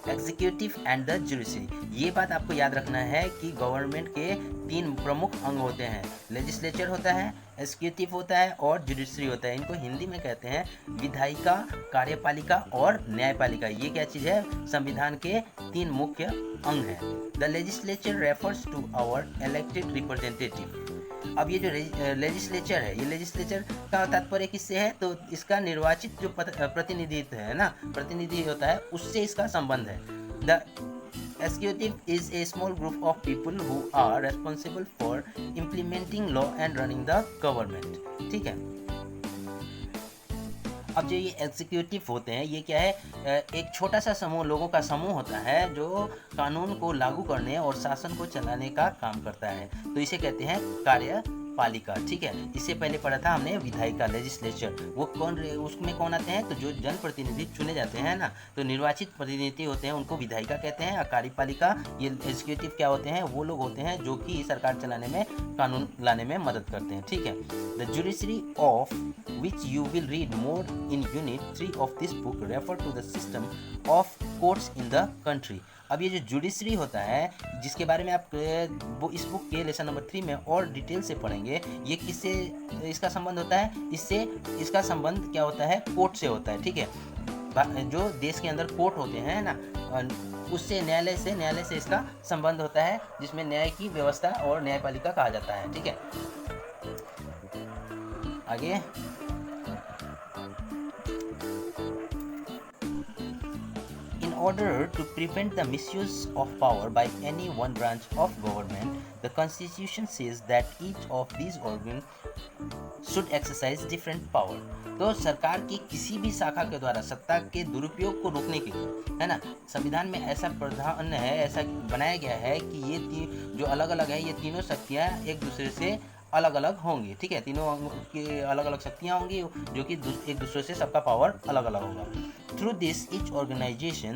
executive and the judiciary. ये बात आपको याद रखना है कि गवर्नमेंट के 3 प्रमुख अंग होते हैं, लेजिस्लेचर होता है, एग्जीक्यूटिव होता है और जुडिशरी होता है। इनको हिंदी में कहते हैं विधायिका, कार्यपालिका और न्यायपालिका। ये क्या चीज़ है, संविधान के 3 मुख्य अंग हैं। The legislature refers to our elected representative. अब ये जो लेजिस्लेचर है, ये लेजिस्लेचर का तात्पर्य किससे है, तो इसका निर्वाचित जो प्रतिनिधित्व है ना, प्रतिनिधि होता है, उससे इसका संबंध है। The executive is a small group of people who are responsible for implementing law and running the government। ठीक है, अब जो ये एग्जीक्यूटिव होते हैं, ये क्या है, एक छोटा सा समूह, लोगों का समूह होता है जो कानून को लागू करने और शासन को चलाने का काम करता है, तो इसे कहते हैं कार्यपालिका। ठीक है, इससे पहले पढ़ा था हमने विधायिका, लेजिस्लेचर, वो कौन, उसमें कौन आते हैं, तो जो जनप्रतिनिधि चुने जाते हैं ना, तो निर्वाचित प्रतिनिधि होते हैं, उनको विधायिका कहते हैं। और कार्यपालिका, ये एग्जीक्यूटिव क्या होते हैं, वो लोग होते हैं जो कि सरकार चलाने में, कानून लाने में मदद करते हैं। ठीक है, the judiciary of which you will read more in unit 3 of this book refer to the system of courts in the country। अब ये जो जुडिशरी होता है, जिसके बारे में आप इस बुक के लेसन नंबर 3 में और डिटेल से पढ़ेंगे, ये किससे इसका संबंध होता है, इससे इसका संबंध क्या होता है, कोर्ट से होता है। ठीक है, जो देश के अंदर कोर्ट होते हैं ना, उससे न्यायालय से इसका संबंध होता है, जिसमें न्याय की व्यवस्था और न्यायपालिका कहा जाता है। ठीक है, आगे In order to prevent the misuse of power by any one branch of government, the Constitution says that each of these organs should exercise different power. तो सरकार की किसी भी शाखा के द्वारा सत्ता के दुरुपयोग को रोकने के लिए, है ना, संविधान में ऐसा प्रावधान है, ऐसा बनाया गया है कि ये जो अलग अलग है, ये तीनों शक्तियाँ एक दूसरे से अलग अलग होंगी। ठीक है, तीनों की अलग अलग शक्तियाँ होंगी जो कि एक दूसरे से सबका पावर अलग अलग होगा। Through this each organisation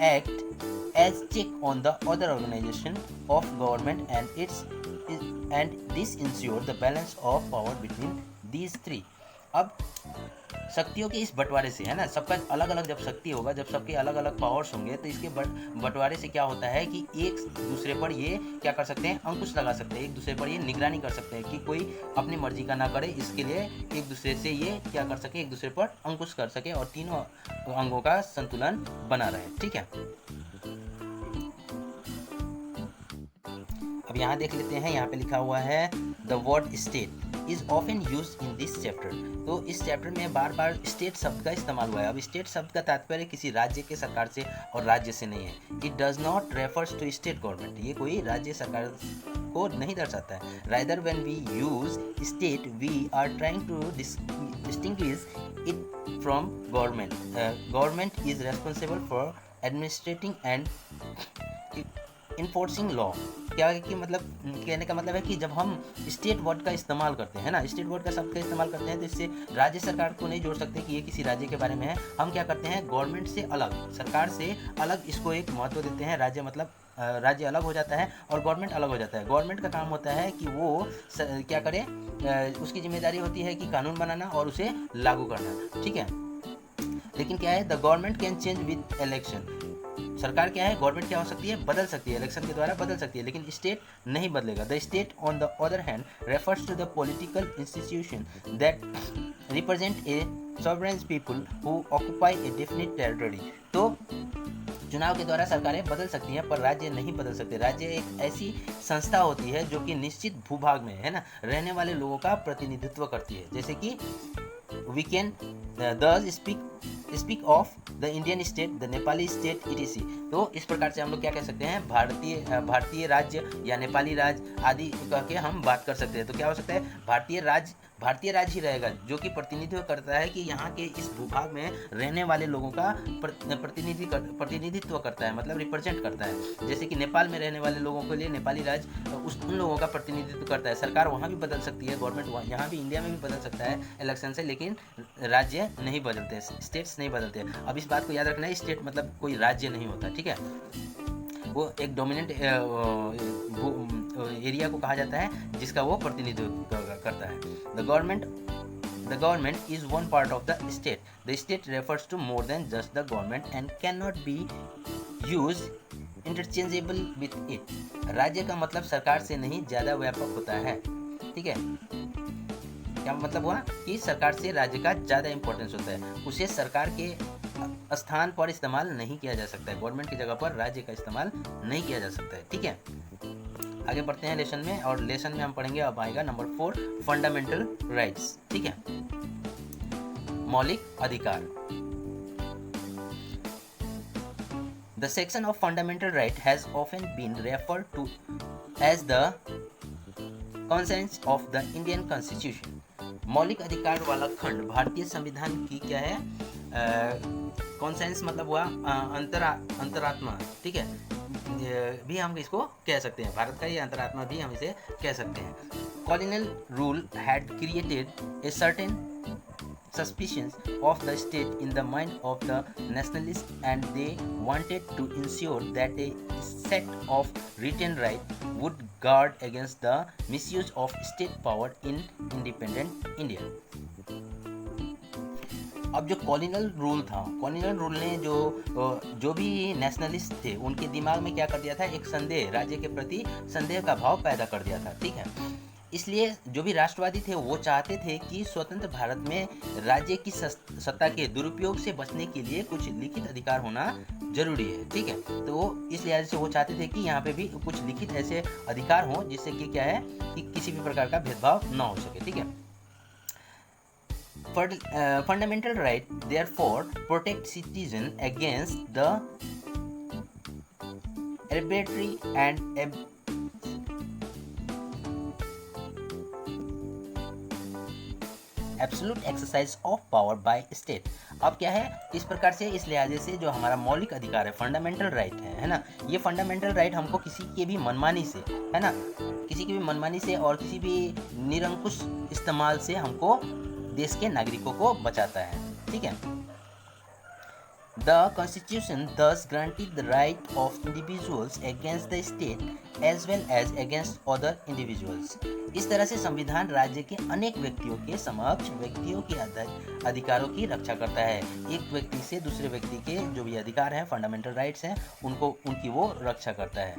act as check on the other organisation of government and this ensure the balance of power between these three. अब शक्तियों के इस बंटवारे से, है ना, सबका अलग अलग जब शक्ति होगा, जब सबके अलग अलग पावर्स होंगे, तो इसके बंटवारे से क्या होता है कि एक दूसरे पर ये क्या कर सकते हैं, अंकुश लगा सकते हैं, एक दूसरे पर ये निगरानी कर सकते हैं कि कोई अपनी मर्जी का ना करे। इसके लिए एक दूसरे से ये क्या कर सके, एक दूसरे पर अंकुश कर सके और तीनों अंगों का संतुलन बना रहे। ठीक है, अब यहाँ देख लेते हैं, यहाँ पे लिखा हुआ है the word state is often used in this chapter. तो इस चैप्टर में बार बार स्टेट शब्द का इस्तेमाल हुआ है। अब स्टेट शब्द का तात्पर्य किसी राज्य के सरकार से और राज्य से नहीं है। It does not refers to state government, ये कोई राज्य सरकार को नहीं दर्शाता है। Rather when we use state we are trying to distinguish it from government. Government is responsible for administrating and enforcing law. क्या है कि मतलब कहने का मतलब है कि जब हम स्टेट वर्ड का इस्तेमाल करते हैं ना, स्टेट वर्ड का शब्द का इस्तेमाल करते हैं, तो इससे राज्य सरकार को नहीं जोड़ सकते कि ये किसी राज्य के बारे में है। हम क्या करते हैं, गवर्नमेंट से अलग, सरकार से अलग इसको एक महत्व देते हैं। राज्य मतलब राज्य अलग हो जाता है और गवर्नमेंट अलग हो जाता है। गवर्नमेंट का काम होता है कि वो क्या करे, उसकी जिम्मेदारी होती है कि कानून बनाना और उसे लागू करना। ठीक है, लेकिन क्या है, the government can change with election. सरकार क्या है, गवर्नमेंट क्या हो सकती है, बदल सकती है, इलेक्शन के द्वारा बदल सकती है, लेकिन स्टेट नहीं बदलेगा। The state on the other hand refers to the political institution that represent a sovereign people who occupy a definite territory. तो चुनाव के द्वारा सरकारें बदल सकती हैं पर राज्य नहीं बदल सकते। राज्य एक ऐसी संस्था होती है जो कि निश्चित भूभाग में, है ना, रहने वाले लोगों का प्रतिनिधित्व करती है। जैसे कि we can thus speak of the Indian state, the Nepali state etc. तो इस प्रकार से हम लोग क्या कह सकते हैं, भारतीय राज्य या नेपाली राज्य आदि कह के हम बात कर सकते हैं। तो क्या हो सकता है, भारतीय राज्य ही रहेगा जो कि प्रतिनिधित्व करता है कि यहाँ के इस भूभाग में रहने वाले लोगों का प्रतिनिधित्व करता है, मतलब रिप्रेजेंट करता है। जैसे कि नेपाल में रहने वाले लोगों के लिए नेपाली राज्य उन लोगों का प्रतिनिधित्व करता है। सरकार वहाँ भी बदल सकती है, गवर्नमेंट यहाँ भी इंडिया में भी बदल सकता है इलेक्शन से, लेकिन राज्य नहीं बदलते, स्टेट्स नहीं बदलते। अब इस बात को याद रखना है, स्टेट मतलब कोई राज्य नहीं होता। ठीक है, वो एक डोमिनेंट एरिया को कहा जाता है जिसका वो प्रतिनिधित्व करता है। The government is one part of the state. The state refers to more than just the government and can not be use interchangeable with it. राज्य का मतलब सरकार से नहीं ज़्यादा व्यापक होता है। ठीक है, क्या मतलब हुआ कि सरकार से राज्य का ज़्यादा इंपॉर्टेंस होता है, उसे सरकार के स्थान पर इस्तेमाल नहीं किया जा सकता है, गवर्नमेंट की जगह पर राज्य का इस्तेमाल नहीं किया जा सकता है। ठीक है, आगे बढ़ते हैं लेसन में, और लेसन में हम पढ़ेंगे, अब आएगा नंबर 4 फंडामेंटल राइट्स। ठीक है, मौलिक अधिकार। The section of fundamental right has often been referred to as the conscience of the Indian Constitution. मौलिक अधिकार वाला खंड भारतीय संविधान की क्या है, कॉन्सेंस मतलब हुआ अंतरात्मा। ठीक है, भी हम इसको कह सकते हैं, भारत का ये अंतरात्मा भी हम इसे कह सकते हैं। Colonial rule had created a certain suspicions of the state in the mind of the nationalists, and they wanted to ensure that a set of written rights would guard against the misuse of state power in independent India. अब जो colonial rule था, colonial rule ने जो भी nationalist थे उनके दिमाग में क्या कर दिया था, एक संदेह, राज्य के प्रति संदेह का भाव पैदा कर दिया था। ठीक है, इसलिए जो भी राष्ट्रवादी थे वो चाहते थे कि स्वतंत्र भारत में राज्य की सत्ता के दुरुपयोग से बचने के लिए कुछ लिखित अधिकार होना जरूरी है, ठीक है। तो वो इस लिहाज से वो चाहते थे कि यहाँ पे भी कुछ लिखित ऐसे अधिकार हों जिससे कि क्या है कि किसी भी प्रकार का भेदभाव ना हो सके, ठीक है। Fundamental right therefore protect citizen against the arbitrary and absolute exercise of power by state. अब क्या है, इस प्रकार से इस लिहाजे से जो हमारा मौलिक अधिकार है, फंडामेंटल राइट है ना, ये फंडामेंटल राइट हमको किसी के भी मनमानी से, है ना, किसी की भी मनमानी से और किसी भी निरंकुश इस्तेमाल से हमको देश के नागरिकों को बचाता है, ठीक है। The Constitution thus granted the right of individuals against the state as well as against other individuals। इस तरह से संविधान राज्य के अनेक व्यक्तियों के समक्ष व्यक्तियों के अधिकारों की रक्षा करता है। एक व्यक्ति से दूसरे व्यक्ति के जो भी अधिकार हैं, फंडामेंटल राइट्स हैं, उनकी वो रक्षा करता है।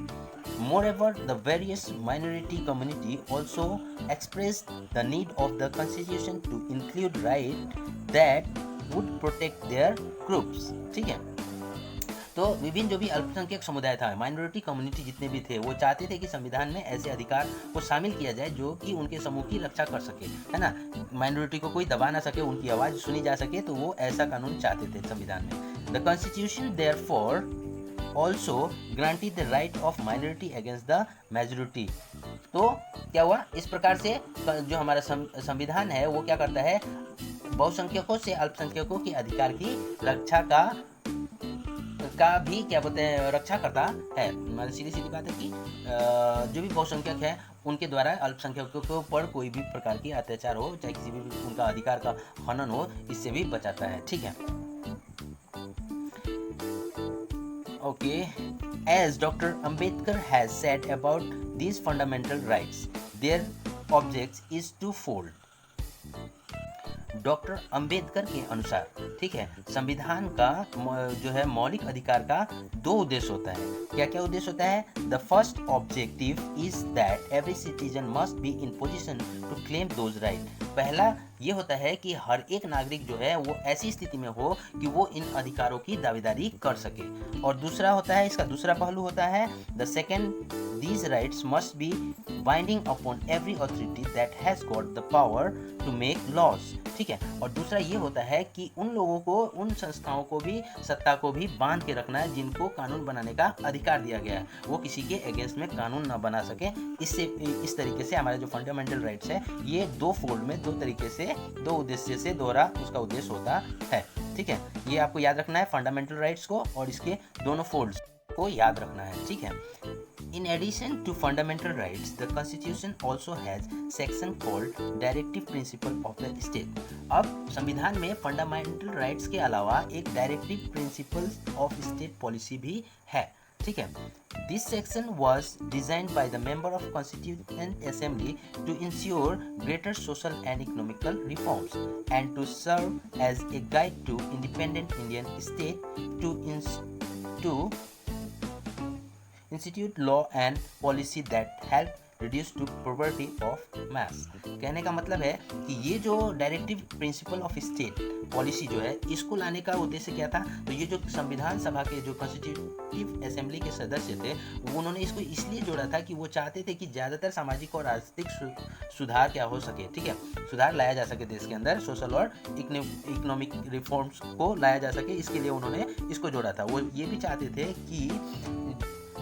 Moreover, the various minority community also expressed the need of the Constitution to include right that would protect their groups, ठीक है। तो विभिन्न जो भी अल्पसंख्यक समुदाय था, माइनॉरिटी कम्युनिटी जितने भी थे, वो चाहते थे कि संविधान में ऐसे अधिकार को शामिल किया जाए जो कि उनके समूह की रक्षा कर सके, है ना, माइनॉरिटी को कोई दबा ना सके, उनकी आवाज़ सुनी जा सके, तो वो ऐसा कानून चाहते थे संविधान में। The constitution therefore also granted the right of minority against the majority. तो क्या हुआ, इस प्रकार से जो हमारा संविधान है वो क्या करता है, बहुसंख्यकों से अल्पसंख्यकों के अधिकार की रक्षा का भी क्या बोलते हैं, रक्षा करता है। मतलब सीधी सीधी बात है कि जो भी बहुसंख्यक है उनके द्वारा अल्पसंख्यकों के ऊपर कोई भी प्रकार की अत्याचार हो, चाहे किसी भी उनका अधिकार का हनन हो, इससे भी बचाता है, ठीक है। Okay, as doctor Ambedkar has said about these fundamental rights, their object is twofold। Doctor Ambedkar के अनुसार, ठीक है, संविधान का जो है मौलिक अधिकार का दो उद्देश्य होता है। क्या क्या उद्देश्य होता है? The first objective is that every citizen must be in position to claim those right. पहला ये होता है कि हर एक नागरिक जो है वो ऐसी स्थिति में हो कि वो इन अधिकारों की दावेदारी कर सके। और दूसरा होता है, इसका दूसरा पहलू होता है, the second, these rights must be binding upon every authority that has got the power to make laws, ठीक है। और दूसरा ये होता है कि उन लोगों को, उन संस्थाओं को भी, सत्ता को भी बांध के रखना है जिनको कानून बनाने का अधिकार दिया गया है, वो किसी के अगेंस्ट में कानून ना बना सके। इससे इस तरीके से हमारे जो फंडामेंटल राइट्स है ये दो फोल्ड में, दो तरीके से, दो उद्देश्य से दोहरा उसका उद्देश्य होता है, ठीक है। ये आपको याद रखना है, फंडामेंटल राइट्स को और इसके दोनों फोल्ड्स को याद रखना है, ठीक है। In addition to fundamental rights, the Constitution also has section called Directive Principle of the State। अब संविधान में फंडामेंटल राइट्स के अलावा एक directive principles of state policy भी है, ठीक है। This section was designed by the member of Constituent Assembly to ensure greater social and economical reforms and to serve as a guide to independent Indian state to institute law and policy that help reduce to poverty of mass। कहने का मतलब है कि ये जो directive principle of state policy जो है, इसको लाने का उद्देश्य क्या था? तो ये जो संविधान सभा के जो कॉन्स्टिट्यूटिव असेंबली के सदस्य थे, उन्होंने इसको इसलिए जोड़ा था कि वो चाहते थे कि ज़्यादातर सामाजिक और आर्थिक सुधार क्या हो सके, ठीक है, सुधार लाया जा सके देश के अंदर, सोशल और इकोनॉमिक रिफॉर्म्स को लाया जा सके, इसके लिए उन्होंने इसको जोड़ा था। वो ये भी चाहते थे कि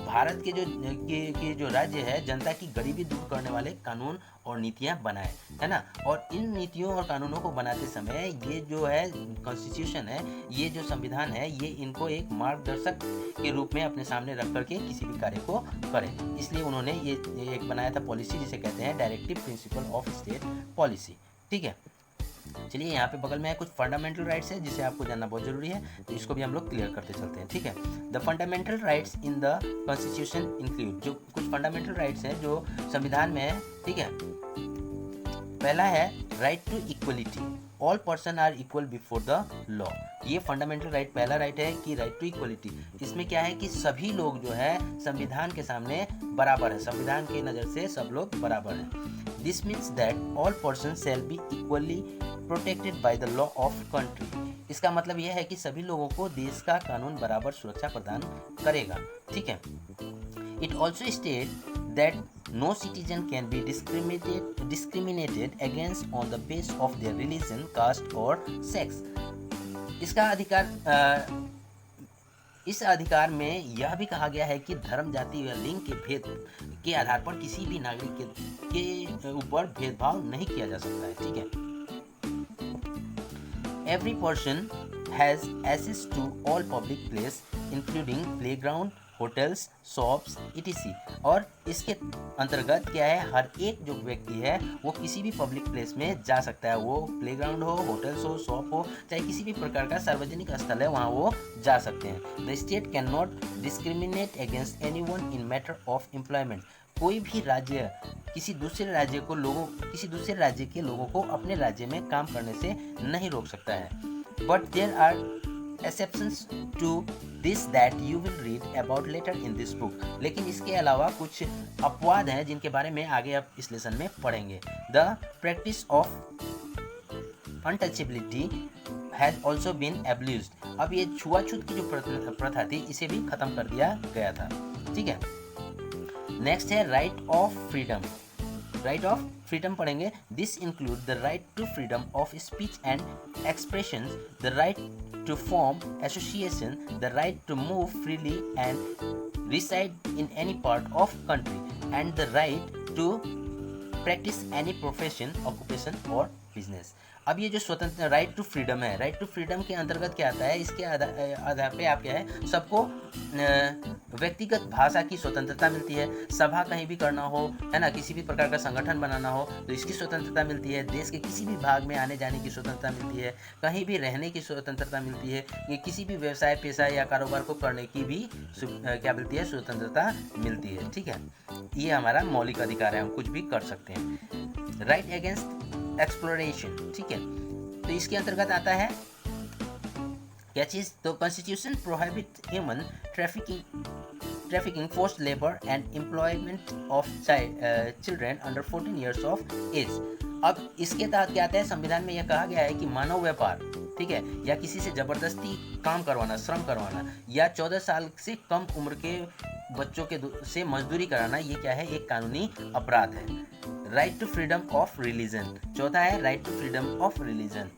भारत के जो राज्य है, जनता की गरीबी दूर करने वाले कानून और नीतियां बनाए, है ना। और इन नीतियों और कानूनों को बनाते समय ये जो है कॉन्स्टिट्यूशन है, ये जो संविधान है, ये इनको एक मार्गदर्शक के रूप में अपने सामने रख करके किसी भी कार्य को करे। इसलिए उन्होंने ये एक बनाया था पॉलिसी, जिसे कहते हैं directive principle of state policy, ठीक है। चलिए, यहाँ पे बगल में कुछ फंडामेंटल राइट्स है जिसे आपको जानना बहुत जरूरी है, तो इसको भी हम लोग क्लियर करते चलते हैं, ठीक है। The fundamental rights in the constitution include, जो कुछ फंडामेंटल राइट्स हैं जो संविधान में है, ठीक है। पहला है right to equality, all person are equal before the law. ये फंडामेंटल राइट, पहला राइट है कि राइट टू इक्वलिटी। इसमें क्या है कि सभी लोग जो है संविधान के सामने बराबर है, संविधान की नज़र से सब लोग बराबर हैं। This means that all person shall be equally protected by the law of country. इसका मतलब यह है कि सभी लोगों को देश का कानून बराबर सुरक्षा प्रदान करेगा, ठीक है। It also state that no citizen can be discriminated against on the basis of their religion, caste or sex। इसका अधिकार इस अधिकार में यह भी कहा गया है कि धर्म, जाति या लिंग के भेद के आधार पर किसी भी नागरिक के ऊपर भेदभाव नहीं किया जा सकता है, ठीक है। Every person has access to all public place including playground, hotels, shops etc। और इसके अंतर्गत क्या है, हर एक जो व्यक्ति है वो किसी भी पब्लिक प्लेस में जा सकता है, वो प्लेग्राउंड हो, होटल्स हो, शॉप हो, चाहे किसी भी प्रकार का सार्वजनिक स्थल है वहाँ वो जा सकते हैं। The state can not discriminate against anyone in matter of employment. कोई भी राज्य किसी दूसरे राज्य के लोगों को अपने राज्य में काम करने से नहीं रोक सकता है। But there are exceptions to this that you will read about later in this book। लेकिन इसके अलावा कुछ अपवाद हैं जिनके बारे में आगे आप इस लेसन में पढ़ेंगे। The practice of untouchability has also been abolished। अब ये छुआछूत की जो प्रथा थी इसे भी खत्म कर दिया गया था, ठीक है। नेक्स्ट है right of freedom. Right of freedom पढ़ेंगे। This include the right to freedom of speech and expression, the right to form association, the right to move freely and reside in any part of country, and the right to practice any profession, occupation or business। अब ये जो स्वतंत्र right to freedom है, right to freedom के अंतर्गत क्या आता है, इसके आधार पे आप क्या है, सबको व्यक्तिगत भाषा की स्वतंत्रता मिलती है, सभा कहीं भी करना हो, है ना, किसी भी प्रकार का संगठन बनाना हो तो इसकी स्वतंत्रता मिलती है, देश के किसी भी भाग में आने जाने की स्वतंत्रता मिलती है, कहीं भी रहने की स्वतंत्रता मिलती है, ये किसी भी व्यवसाय, पेशा या कारोबार को करने की भी क्या मिलती है, स्वतंत्रता मिलती है, ठीक है। ये हमारा मौलिक अधिकार है, हम कुछ भी कर सकते हैं। राइट अगेंस्ट एक्सप्लोरेशन, ठीक है, तो इसके अंतर्गत आता है क्या चीज़, तो constitution prohibit human trafficking, forced labour and employment of children under 14 years of age. अब इसके तहत क्या आता है, संविधान में यह कहा गया है कि मानव व्यापार, ठीक है, या किसी से जबरदस्ती काम करवाना, श्रम करवाना, या 14 साल से कम उम्र के बच्चों के से मजदूरी कराना, ये क्या है, एक कानूनी अपराध है। Right to freedom of religion, चौथा है right to freedom of religion,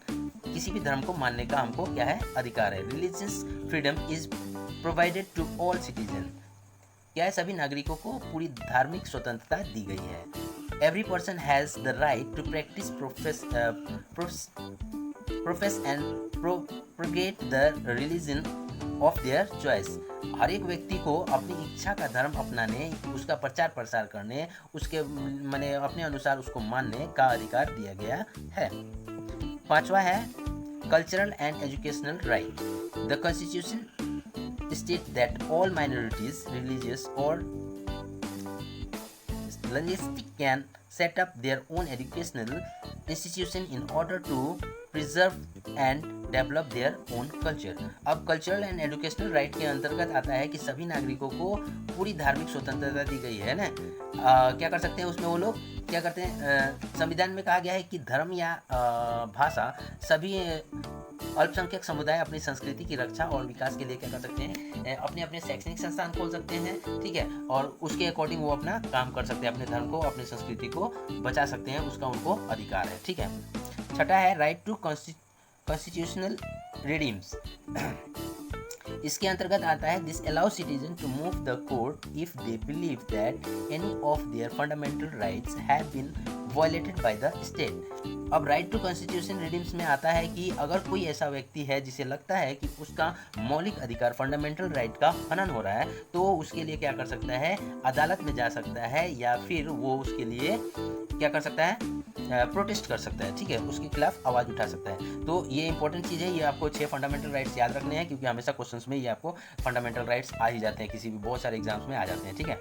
किसी भी धर्म को मानने का हमको क्या है, अधिकार है। Religious freedom is provided to all citizen, क्या है, सभी नागरिकों को पूरी धार्मिक स्वतंत्रता दी गई है। Every person has the right to practise profess and propagate the religion of their choice. हर एक व्यक्ति को अपनी इच्छा का धर्म अपनाने, उसका प्रचार प्रसार करने, उसके माने अपने अनुसार उसको मानने का अधिकार दिया गया है। पांचवा है cultural and educational right. The constitution state that all minorities, religious or linguistic, can set up their own educational institution in order to preserve and develop their own culture। अब कल्चरल एंड एजुकेशनल राइट के अंतर्गत आता है कि सभी नागरिकों को पूरी धार्मिक स्वतंत्रता दी गई है ना। क्या कर सकते हैं उसमें वो लोग, क्या करते हैं, संविधान में कहा गया है कि धर्म या भाषा, सभी अल्पसंख्यक समुदाय अपनी संस्कृति की रक्षा और विकास के लिए क्या कर सकते हैं, अपने अपने शैक्षणिक संस्थान खोल सकते हैं, ठीक है, और उसके अकॉर्डिंग वो अपना काम कर सकते हैं, अपने धर्म को, अपनी संस्कृति को बचा सकते हैं, उसका उनको अधिकार है, ठीक है। छठा है राइट टू कॉन्स्टिट्यूशनल रिडीम्स। इसके अंतर्गत आता है this allow citizen to move the court if they believe that any of their fundamental rights have been violated by the state. अब राइट टू कॉन्स्टिट्यूशन रिडीम्स में आता है कि अगर कोई ऐसा व्यक्ति है जिसे लगता है कि उसका मौलिक अधिकार, फंडामेंटल राइट का हनन हो रहा है, तो उसके लिए क्या कर सकता है, अदालत में जा सकता है, या फिर वो उसके लिए क्या कर सकता है, प्रोटेस्ट कर सकता है, ठीक है, उसके खिलाफ आवाज़ उठा सकता है। तो ये इंपॉर्टेंट चीज़ है, ये आपको 6 फंडामेंटल राइट्स याद रखने हैं, क्योंकि हमेशा क्वेश्चंस में ये आपको फंडामेंटल राइट्स आ ही जाते हैं, किसी भी बहुत सारे एग्जाम्स में आ जाते हैं, ठीक है।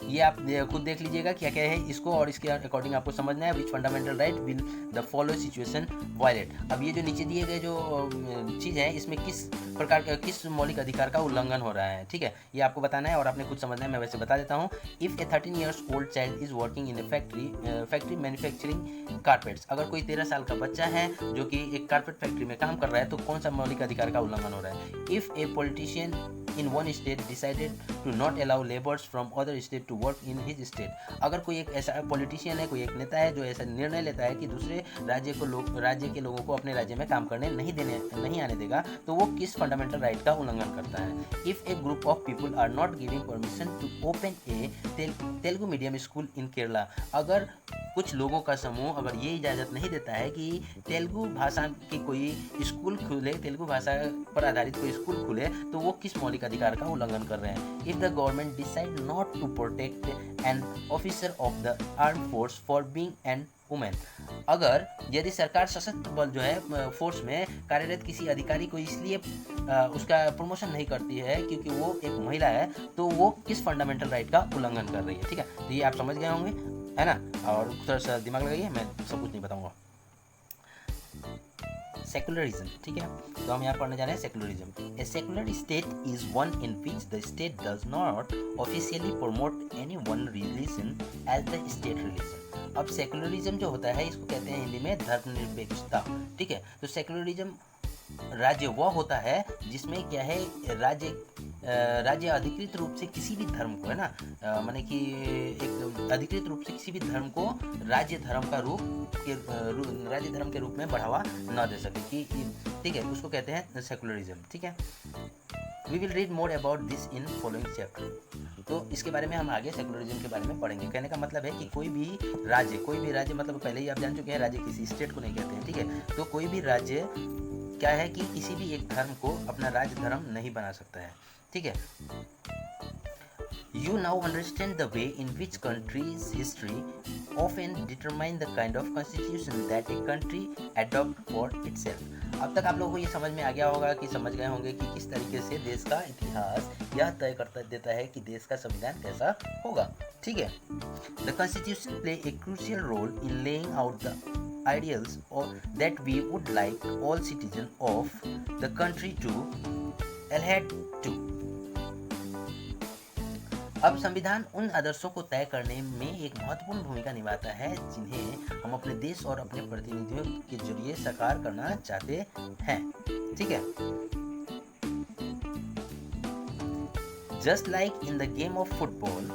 ये आप खुद देख लीजिएगा क्या क्या है इसको, और इसके अकॉर्डिंग आपको समझना है। Which fundamental right will the follow situation violate. अब ये जो नीचे दिए गए जो चीज़ है इसमें किस प्रकार का, किस मौलिक अधिकार का उल्लंघन हो रहा है, ठीक है, ये आपको बताना है और आपने खुद समझना है। मैं वैसे बता देता हूँ। If A 13 years old child is working in A factory manufacturing carpets, अगर कोई 13 साल का बच्चा है जो कि एक कारपेट फैक्ट्री में काम कर रहा है तो कौन सा मौलिक अधिकार का उल्लंघन हो रहा है। If a politician in one state decided to not allow labours from other state to work in his state, अगर कोई एक ऐसा पॉलिटिशियन है, कोई एक नेता है जो ऐसा निर्णय लेता है कि दूसरे राज्य के लोगों को अपने राज्य में काम करने नहीं आने देगा, तो वो किस फंडामेंटल राइट का उल्लंघन करता है। If a group of people are not giving permission to open a Telugu medium school in Kerala, अगर कुछ लोगों का समूह अगर ये इजाज़त नहीं देता है कि तेलुगु भाषा की कोई स्कूल खुले, तेलुगु भाषा पर आधारित कोई स्कूल खुले, तो वो किस मौलिक अधिकार का उल्लंघन कर रहे हैं। If the government decide not to protect an officer of the arm force for being an women, अगर यदि सरकार सशस्त्र बल जो है फोर्स में कार्यरत किसी अधिकारी को इसलिए उसका प्रमोशन नहीं करती है क्योंकि वो एक महिला है, तो वो किस फंडामेंटल राइट का उल्लंघन कर रही है, ठीक है। तो ये आप समझ गए होंगे, है ना, और थोड़ा सा दिमाग लगाइए, मैं सब कुछ नहीं बताऊंगा। सेकुलरिज्म, ठीक है, तो हम यहाँ पढ़ने जा रहे हैं secularism. A secular state is one in which the state does not officially promote any one religion as the state religion. अब सेकुलरिज्म जो होता है इसको कहते हैं हिंदी में धर्मनिरपेक्षता, ठीक है। तो सेकुलरिज्म राज्य वह होता है जिसमें क्या है, राज्य अधिकृत रूप से किसी भी धर्म को, है ना, माने कि एक अधिकृत रूप से किसी भी धर्म को राज्य धर्म के रूप में बढ़ावा न दे सके, कि ठीक है, उसको कहते हैं सेकुलरिज्म, ठीक है। We will read more about this in following chapter. तो इसके बारे में हम आगे सेकुलरिज्म के बारे में पढ़ेंगे। कहने का मतलब है कि कोई भी राज्य मतलब पहले ही आप जान चुके हैं, राज्य किसी स्टेट को नहीं कहते हैं, ठीक है। तो कोई भी राज्य क्या है कि किसी भी एक धर्म को अपना राज्य धर्म नहीं बना सकता है, ठीक है। You now understand the way in which country's history often determine the kind of constitution that a country adopt for itself। अब तक आप लोगों को ये समझ में आ गया होगा कि समझ गए होंगे कि किस तरीके से देश का इतिहास यह तय करता देता है कि देश का संविधान कैसा होगा, ठीक है। The constitution play a crucial role in laying out the ideals or that we would like all citizens of the country to adhere to। अब संविधान उन आदर्शों को तय करने में एक महत्वपूर्ण भूमिका निभाता है जिन्हें हम अपने देश और अपने प्रतिनिधियों के जरिए साकार करना चाहते हैं, ठीक है। Just like in the game of football,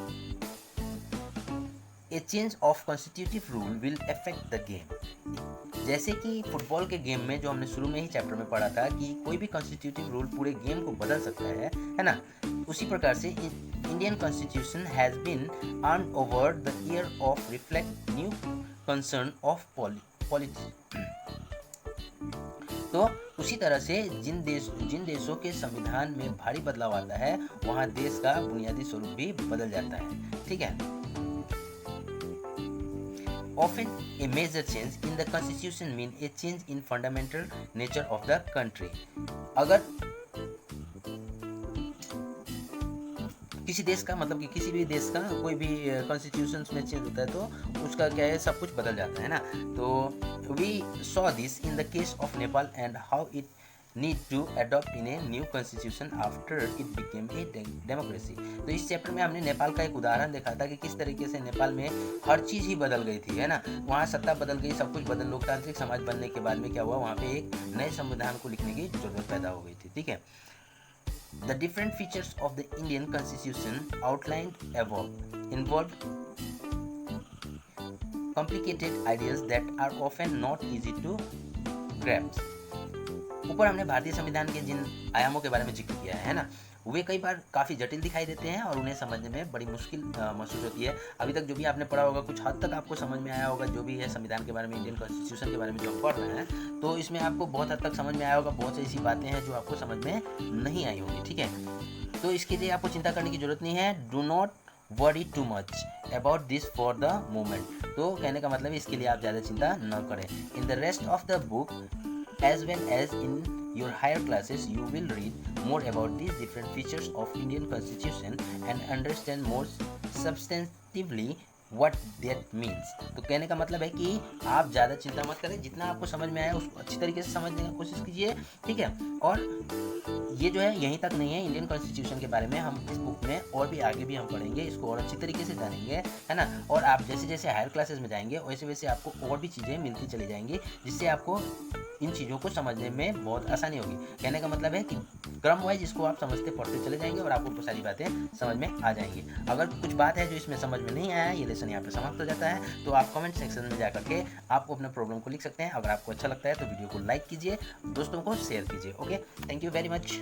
a change of constitutive rule will affect the game। जैसे कि फुटबॉल के गेम में जो हमने शुरू में ही चैप्टर में पढ़ा था कि कोई भी कॉन्स्टिट्यूटिव रूल पूरे गेम को बदल सकता है ना, उसी प्रकार से Indian constitution has been earn over the year of reflect new concern of politics. तो उसी तरह से जिन देशों के संविधान में भारी बदलाव आता है वहाँ देश का बुनियादी स्वरूप भी बदल जाता है, ठीक है। Often a major change in the constitution mean a change in fundamental nature of the country। अगर किसी देश का मतलब कि किसी भी देश का कोई भी कॉन्स्टिट्यूशन में चेंज होता है तो उसका क्या है, सब कुछ बदल जाता है ना। तो we saw this in the case of Nepal and how it need to adopt in a new constitution after it became a democracy. तो इस चैप्टर में हमने नेपाल का एक उदाहरण देखा था कि किस तरीके से नेपाल में हर चीज़ ही बदल गई थी, है ना, वहाँ सत्ता बदल गई, सब कुछ बदल, लोकतांत्रिक समाज बनने के बाद में क्या हुआ, वहाँ पे एक नए संविधान को लिखने की जरूरत पैदा हो गई थी, ठीक है। The different features of the Indian Constitution outlined above involve complicated ideas that are often not easy to grasp। ऊपर हमने भारतीय संविधान के जिन आयामों के बारे में जिक्र किया है ना, वे कई बार काफ़ी जटिल दिखाई देते हैं और उन्हें समझने में बड़ी मुश्किल महसूस होती है। अभी तक जो भी आपने पढ़ा होगा कुछ हद तक आपको समझ में आया होगा, जो भी है संविधान के बारे में, इंडियन कॉन्स्टिट्यूशन के बारे में जो हम पढ़ रहे हैं, तो इसमें आपको बहुत हद तक समझ में आया होगा। बहुत सी ऐसी बातें हैं जो आपको समझ में नहीं आई होंगी, ठीक है। तो इसके लिए आपको चिंता करने की जरूरत नहीं है। Do not worry too much about this for the moment. तो कहने का मतलब इसके लिए आप ज़्यादा चिंता न करें। In the rest of the book as well as in your higher classes you will read more about these different features of Indian Constitution and understand more substantively what that means। तो कहने का मतलब है कि आप ज़्यादा चिंता मत करें, जितना आपको समझ में आया उसको अच्छी तरीके से समझने की कोशिश कीजिए, ठीक है। और ये जो है यहीं तक नहीं है, इंडियन कॉन्स्टिट्यूशन के बारे में हम इस बुक में और भी आगे भी हम पढ़ेंगे, इसको और अच्छी तरीके से जानेंगे, है ना। और आप जैसे जैसे हायर क्लासेस में जाएंगे वैसे वैसे आपको और भी चीज़ें मिलती चली जाएंगी, जिससे आपको इन चीज़ों को समझने में बहुत आसानी होगी। कहने का मतलब है कि क्रम वाइज इसको आप समझते पढ़ते चले जाएंगे और आपको सारी बातें समझ में आ जाएंगी। अगर कुछ बात है जो इसमें समझ में नहीं आया, ये लेसन यहाँ पे समाप्त हो जाता है, तो आप कमेंट सेक्शन में जाकर के आपको अपने प्रॉब्लम को लिख सकते हैं। अगर आपको अच्छा लगता है तो वीडियो को लाइक कीजिए, दोस्तों को शेयर कीजिए। Okay, thank you very much.